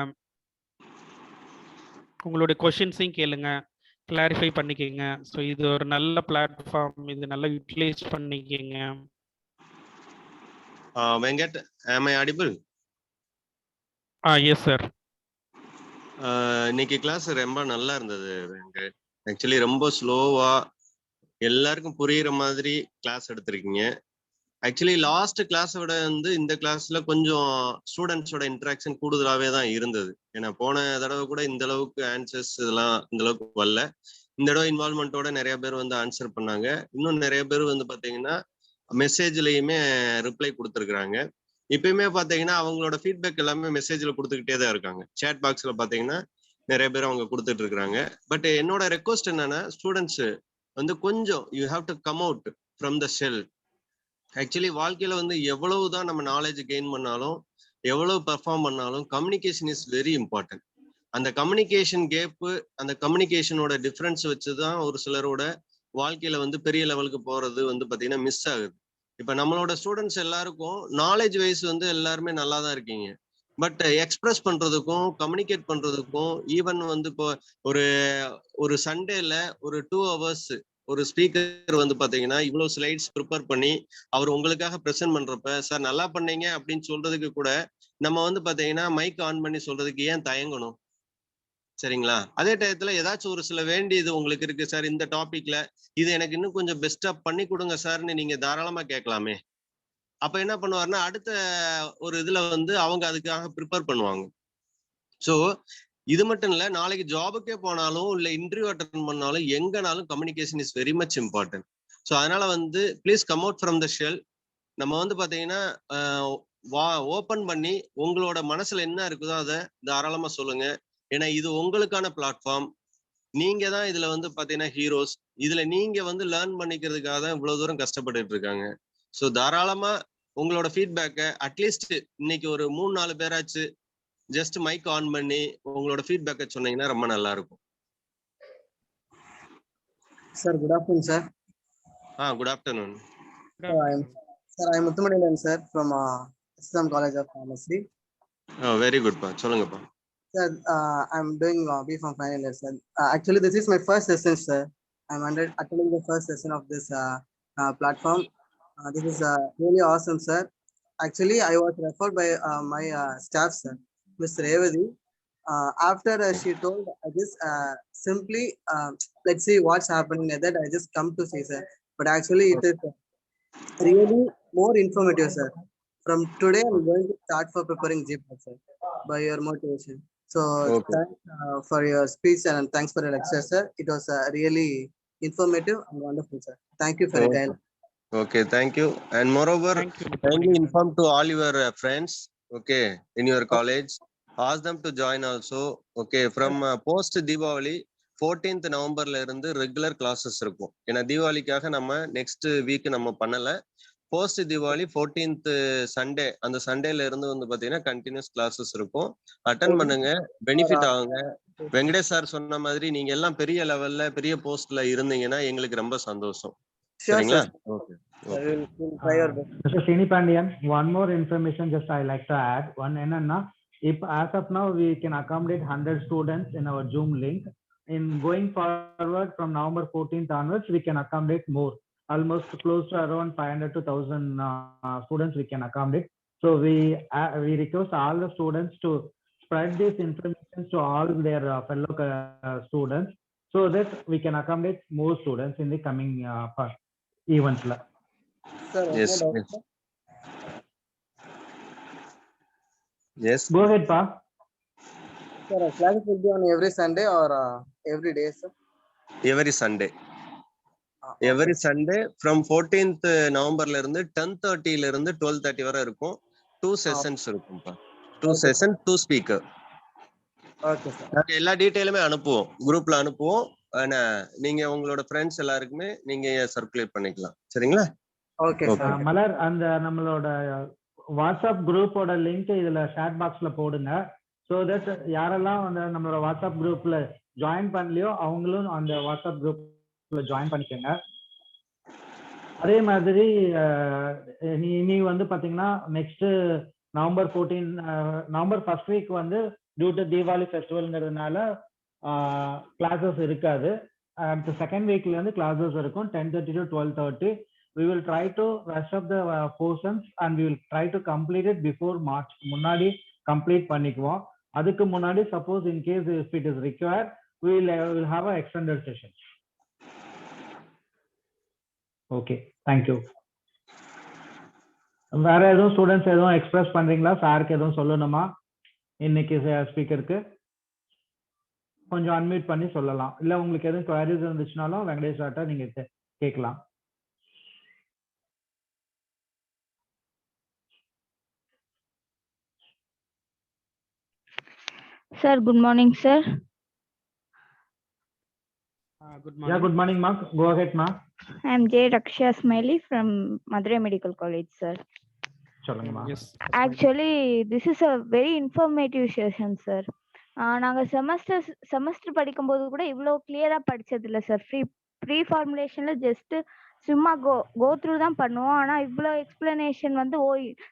உங்களுடைய கொஸ்டின்ஸையும் கேளுங்க, கிளாரிஃபை பண்ணிக்கங்க. ஸோ இது ஒரு நல்ல பிளாட்ஃபார்ம், இது நல்லா யூட்டிலைஸ் பண்ணிக்கங்க. Venkat, am I audible? Yes sir. இன்னைக்கு கிளாஸ் ரொம்ப நல்லா இருந்தது வெங்கட். ஆக்சுவலி ரொம்ப ஸ்லோவா எல்லாருக்கும் புரியுற மாதிரி கிளாஸ் எடுத்திருக்கீங்க. ஆக்சுவலி லாஸ்ட் கிளாஸை விட வந்து இந்த கிளாஸ்ல கொஞ்சம் ஸ்டூடெண்ட்ஸோட இன்ட்ராக்ஷன் கூடுதலாவே தான் இருந்தது. ஏன்னா போன தடவை கூட இந்த அளவுக்கு ஆன்சர்ஸ் இதெல்லாம் இந்த அளவுக்கு வரல. இந்த தடவை இன்வால்மெண்ட்டோட நிறைய பேர் வந்து ஆன்சர் பண்ணாங்க. இன்னும் நிறைய பேர் வந்து பாத்தீங்கன்னா மெசேஜ்லயுமே ரிப்ளை கொடுத்துருக்குறாங்க. இப்பயுமே பாத்தீங்கன்னா அவங்களோட ஃபீட்பேக் எல்லாமே மெசேஜ்ல கொடுத்துக்கிட்டே தான் இருக்காங்க. சேட் பாக்ஸ்ல பாத்தீங்கன்னா நிறைய பேர் அவங்க கொடுத்துட்டு இருக்காங்க. பட் என்னோட ரெக்வஸ்ட் என்னன்னா, ஸ்டூடெண்ட்ஸ் வந்து கொஞ்சம் you have to come out from the shell. Actually வாழ்க்கையில வந்து எவ்வளவுதான் நம்ம நாலேஜ் கெயின் பண்ணாலும் எவ்வளவு பெர்ஃபார்ம் பண்ணாலும் கம்யூனிகேஷன் இஸ் வெரி இம்பார்ட்டன்ட். அந்த கம்யூனிகேஷன் கேப்பு, அந்த கம்யூனிகேஷனோட டிஃபரன்ஸ் வச்சுதான் ஒரு சிலரோட வாழ்க்கையில வந்து பெரிய லெவலுக்கு போறது வந்து பாத்தீங்கன்னா மிஸ் ஆகுது. இப்ப நம்மளோட ஸ்டூடெண்ட்ஸ் எல்லாருக்கும் நாலேஜ் வைஸ் வந்து எல்லாருமே நல்லா தான் இருக்கீங்க. பட் எக்ஸ்பிரஸ் பண்றதுக்கும் கம்யூனிகேட் பண்றதுக்கும் ஈவன் வந்து இப்போ ஒரு சண்டேல ஒரு 2 hours ஒரு ஸ்பீக்கர் வந்து பாத்தீங்கன்னா இவ்வளவு ஸ்லைட்ஸ் ப்ரிப்பேர் பண்ணி அவர் உங்களுக்காக ப்ரெசென்ட் பண்றப்ப சார் நல்லா பண்ணீங்க அப்படின்னு சொல்றதுக்கு கூட நம்ம வந்து பாத்தீங்கன்னா மைக் ஆன் பண்ணி சொல்றதுக்கு ஏன் தயங்கணும்? சரிங்களா? அதே டயத்துல ஏதாச்சும் ஒரு சில வேண்டியது உங்களுக்கு இருக்கு சார், இந்த டாபிக்ல இது எனக்கு இன்னும் கொஞ்சம் பெஸ்டா பண்ணி கொடுங்க சார்ன்னு நீங்க தாராளமா கேட்கலாமே. அப்ப என்ன பண்ணுவாருன்னா அடுத்த ஒரு இதுல வந்து அவங்க அதுக்காக ப்ரிப்பேர் பண்ணுவாங்க. சோ இது மட்டும் இல்ல, நாளைக்கு ஜாபுக்கே போனாலும் இல்ல இன்டர்வியூ அட்டெண்ட் பண்ணாலும் எங்கனாலும் communication is very much important. So அதனால வந்து please come out from the shell. நம்ம வந்து பாத்தீங்கன்னா ஓப்பன் பண்ணி உங்களோட மனசுல என்ன இருக்குதோ அதை தாராளமா சொல்லுங்க. ஏன்னா இது உங்களுக்கான பிளாட்ஃபார்ம். நீங்க தான் இதுல வந்து பாத்தீங்கன்னா ஹீரோஸ். இதுல நீங்க வந்து லேர்ன் பண்ணிக்கிறதுக்காக தான் இவ்வளவு தூரம் கஷ்டப்பட்டுட்டு இருக்காங்க. ஸோ தாராளமா உங்களோட ஃபீட்பேக்கை அட்லீஸ்ட் இன்னைக்கு ஒரு 3-4 பேராச்சு ஜஸ்ட் மைக் ஆன் பண்ணி உங்களோட ஃபீட்பேக்கை சொன்னீங்கன்னா ரொம்ப நல்லா இருக்கும். Sir, good afternoon, sir. Good afternoon. I'm Muthumanilan, sir, from Assam College of Pharmacy. Very குட்பா, சொல்லுங்கப்பா. Sir, I'm doing B.Pharm final year, sir. Actually, this is my first session, sir. I'm attending the first session of this platform. This is really awesome, sir. Actually, I was referred by my staff, sir, Ms. Revati. After she told, I just simply let's see what's happening. That I just come to see, sir. But actually, it is really more informative, sir. From today, I'm going to start for preparing GPAT, sir, by your motivation. So Okay. thanks for your speech and thanks for your lecture, sir. It was really informative and wonderful, sir. Thank you for your guidance. Okay, thank you. And moreover, Thank you, Mr. kindly Manikandan. inform to all your friends, okay, in your college. Ask them to join also. Okay, from post Diwali 14th நவம்பர்ல இருந்து regular classes இருக்கும். ஏன்னா தீபாவளிக்காக நம்ம next week நம்ம பண்ணல. Post Deepavali 14th Sunday, அந்த சண்டேல இருந்து வந்து பாத்தீங்கன்னா கண்டினியூஸ் கிளாஸஸ் இருக்கும். அட்டன் பண்ணுங்க, பெனிஃபிட் ஆகுங்க. வெங்கடேஷ் சார் சொன்ன மாதிரி நீங்க எல்லாம் பெரிய லெவல்ல பெரிய போஸ்ட்ல இருந்தீங்கன்னா எங்களுக்கு ரொம்ப சந்தோஷம். Sure, சரிங்களா? sir. Okay. Sir, we'll try our best. Mr. Srini Pandian, one more information just I like to add. One enna, if as of now we can accommodate 100 students in our Zoom link, in going forward from November 14th onwards, we can accommodate more. Almost close to around 500 to 1000 students we can accommodate. So we request all the students to spread this information to all their fellow students so that we can accommodate more students in the coming events. Sir, Yes, no doubt, yes. sir. Yes. Go ahead, Pa. Sir, classes will be on every Sunday or every day, sir? Every Sunday. Okay. Every Sunday from 14th நவம்பர்ல இருந்து 10:30 ல இருந்து 12:30 வரை இருக்கும். 2 sessions இருக்கும்பா. 2 session 2 speaker. Okay, sir. நாங்க எல்லா டீடைலுமே அனுப்புவோம், குரூப்ல அனுப்புவோம். ஆனா நீங்க உங்களோட ஃப்ரெண்ட்ஸ் எல்லாருக்குமே நீங்க சர்க்குலேட் பண்ணிக்கலாம். சரிங்களா? Okay, sir. மலர், அந்த நம்மளோட வாட்ஸ்அப் குரூப்போட லிங்க் இதுல ஷேர் பாக்ஸ்ல போடுங்க. ஸோ தட் யாரெல்லாம் அந்த நம்மளோட வாட்ஸ்அப் குரூப்ல ஜாயின் பண்ணலையோ அவங்களும் அந்த வாட்ஸ்அப் குரூப்ல ஜாயின் பண்ணிக்கோங்க. அதே மாதிரி நீ வந்து பாத்தீங்கன்னா நெக்ஸ்ட் நவம்பர் 1st வீக் வந்து டியூ டு தீபாவளி ஃபெஸ்டிவல்ங்கிறதுனால கிளாஸஸ் இருக்காது. அடுத்த செகண்ட் வீக்ல இருந்து கிளாஸஸ் இருக்கும் 10:30 to 12:30. We will try to rush up the portions and we will try to complete it before March. முன்னாடி complete பண்ணிக்குவோம். அதுக்கு முன்னாடி suppose in case if it is required, we will have a extended session. Okay, thank you. வேற எதுவும் students எதுவும் express பண்றீங்களா? சாருக்கு எதுவும் சொல்லணுமா? இன்னைக்கு ஸ்பீக்கருக்கு கொஞ்சம் அன்மியூட் பண்ணி சொல்லலாம். இல்ல உங்களுக்கு எதுவும் குவாரிஸ் இருந்துச்சுனாலும் வெங்கடேஷ் சார்ட்ட நீங்க கேட்கலாம். Sir, good morning, sir. Good Yeah, morning. good morning, ma. Go ahead, ma. I'm J. Raksha Smiley from Madurai Medical College, sir. சொல்லுங்கம்மா. Yes. Actually this is a very informative session sir. நாங்க semester படிக்கும்போது கூட இவ்வளோ கிளியரா படிச்சது இல்லை sir. Pre ஃபார்முலேஷன்ல just சும்மா go through தான் பண்ணுவோம். ஆனா இவ்வளோ எக்ஸ்பிளனேஷன் வந்து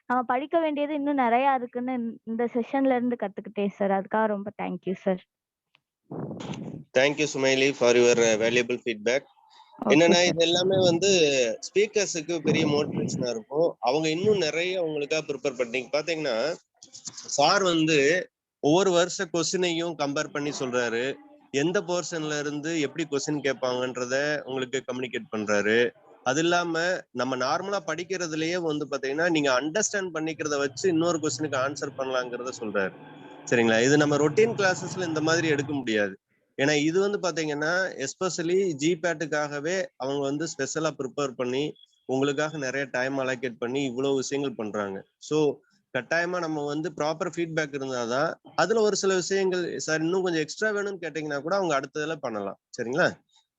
நம்ம படிக்க வேண்டியது இன்னும் நிறைய இருக்குன்னு இந்த செஷன்ல இருந்து கத்துக்கிட்டேன் சார். அதுக்காக ரொம்ப தேங்க்யூ சார். தேங்க்யூ சுமைலி ஃபார் யுவர் வேல்யூபிள் ஃபீட்பேக். என்னன்னா இது எல்லாமே வந்து ஸ்பீக்கர்ஸுக்கு பெரிய மோட்டிவேஷனா இருக்கும். அவங்க இன்னும் நிறைய உங்களுக்காக ப்ரிப்பேர் பண்ணீங்க. பாத்தீங்கன்னா சார் வந்து ஒவ்வொரு வருஷ கொஸ்டினையும் கம்பேர் பண்ணி சொல்றாரு. எந்த போர்ஷன்ல இருந்து எப்படி கொஸ்டின் கேட்பாங்கன்றத உங்களுக்கு கம்யூனிகேட் பண்றாரு. அது இல்லாம நம்ம நார்மலா படிக்கிறதுலயே வந்து பாத்தீங்கன்னா நீங்க அண்டர்ஸ்டாண்ட் பண்ணிக்கிறத வச்சு இன்னொரு கொஸ்டினுக்கு ஆன்சர் பண்ணலாங்கிறத சொல்றாரு. சரிங்களா? இது நம்ம ரொட்டீன் கிளாஸஸ்ல இந்த மாதிரி எடுக்க முடியாது. ஏன்னா இது வந்து பாத்தீங்கன்னா எஸ்பெஷலி ஜிபேட்டுக்காகவே அவங்க வந்து ஸ்பெஷலா ப்ரிப்பேர் பண்ணி உங்களுக்காக நிறைய டைம் அலோகேட் பண்ணி இவ்வளவு விஷயங்கள் பண்றாங்க. ஸோ கட்டாயமா நம்ம வந்து ப்ராப்பர் ஃபீட்பேக் இருந்தாதான் அதுல ஒரு சில விஷயங்கள் சார் இன்னும் கொஞ்சம் எக்ஸ்ட்ரா வேணும்னு கேட்டீங்கன்னா கூட அவங்க அடுத்ததுல பண்ணலாம். சரிங்களா?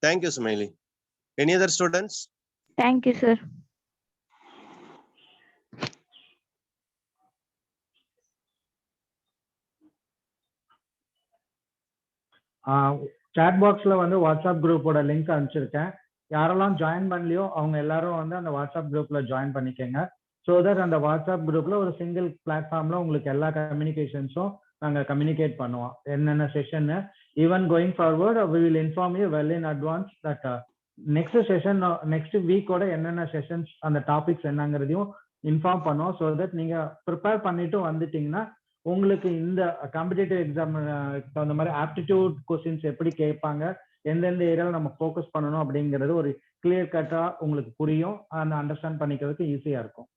தேங்க்யூ சுமைலி. Any other students? Thank you sir. Chat பாக்ஸ்ல வந்து வாட்ஸ்அப் குரூப்போட லிங்க் அனுப்பிச்சிருக்கேன். யாரெல்லாம் ஜாயின் பண்ணலையோ அவங்க எல்லாரும் வந்து அந்த வாட்ஸ்அப் குரூப்ல ஜாயின் பண்ணிக்கோங்க. ஸோ தட் அந்த வாட்ஸ்அப் குரூப்ல ஒரு சிங்கிள் பிளாட்ஃபார்ம்ல உங்களுக்கு எல்லா கம்யூனிகேஷன்ஸும் நாங்கள் கம்யூனிகேட் பண்ணுவோம். என்னென்ன session even going forward we will inform you well in advance that next session next வீக்கோட என்னென்ன செஷன்ஸ் அந்த டாபிக்ஸ் என்னங்கிறதையும் இன்ஃபார்ம் பண்ணுவோம். ஸோ தட் நீங்க ப்ரிப்பேர் பண்ணிட்டு வந்துட்டீங்கன்னா உங்களுக்கு இந்த காம்படிட்டிவ் எக்ஸாம் தகுந்த மாதிரி ஆப்டிடியூட் கொஸ்டின்ஸ் எப்படி கேட்பாங்க, எந்தெந்த ஏரியாவில் நம்ம ஃபோக்கஸ் பண்ணணும் அப்படிங்கிறது ஒரு கிளியர் கட்டா உங்களுக்கு புரியும். அந்த அண்டர்ஸ்டாண்ட் பண்ணிக்கிறதுக்கு ஈஸியா இருக்கும்.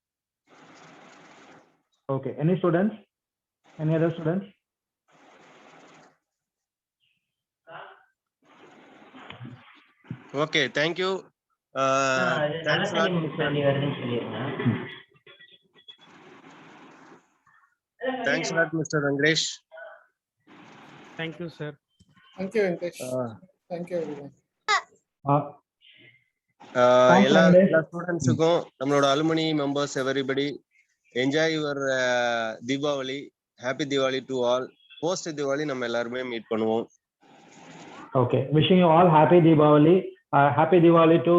Okay, any students? Any other students? Okay, thank you. Thanks lot mister Venkatesh. Thank you sir. Thank you, Venkatesh. Thank you, everyone. எல்லா ஸ்டூடெண்ட்ஸுக்கும் நம்மளோட alumni members everybody enjoy your Deepavali. Happy Deepavali to all. Post Deepavali நம்ம எல்லாருமே மீட் பண்ணுவோம். Okay, wishing you all happy Deepavali. Happy Diwali to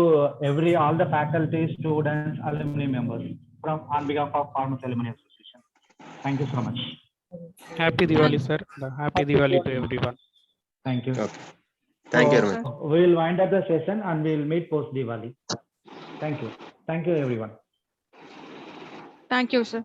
all the faculty, students, alumni members from on behalf of Pharmacy Alumni Association. Thank you so much. Happy Diwali sir. Happy Diwali to everyone. Thank you. Okay. Thank you very much. We will wind up the session and we will meet post Diwali. Thank you. Thank you everyone. Thank you, sir.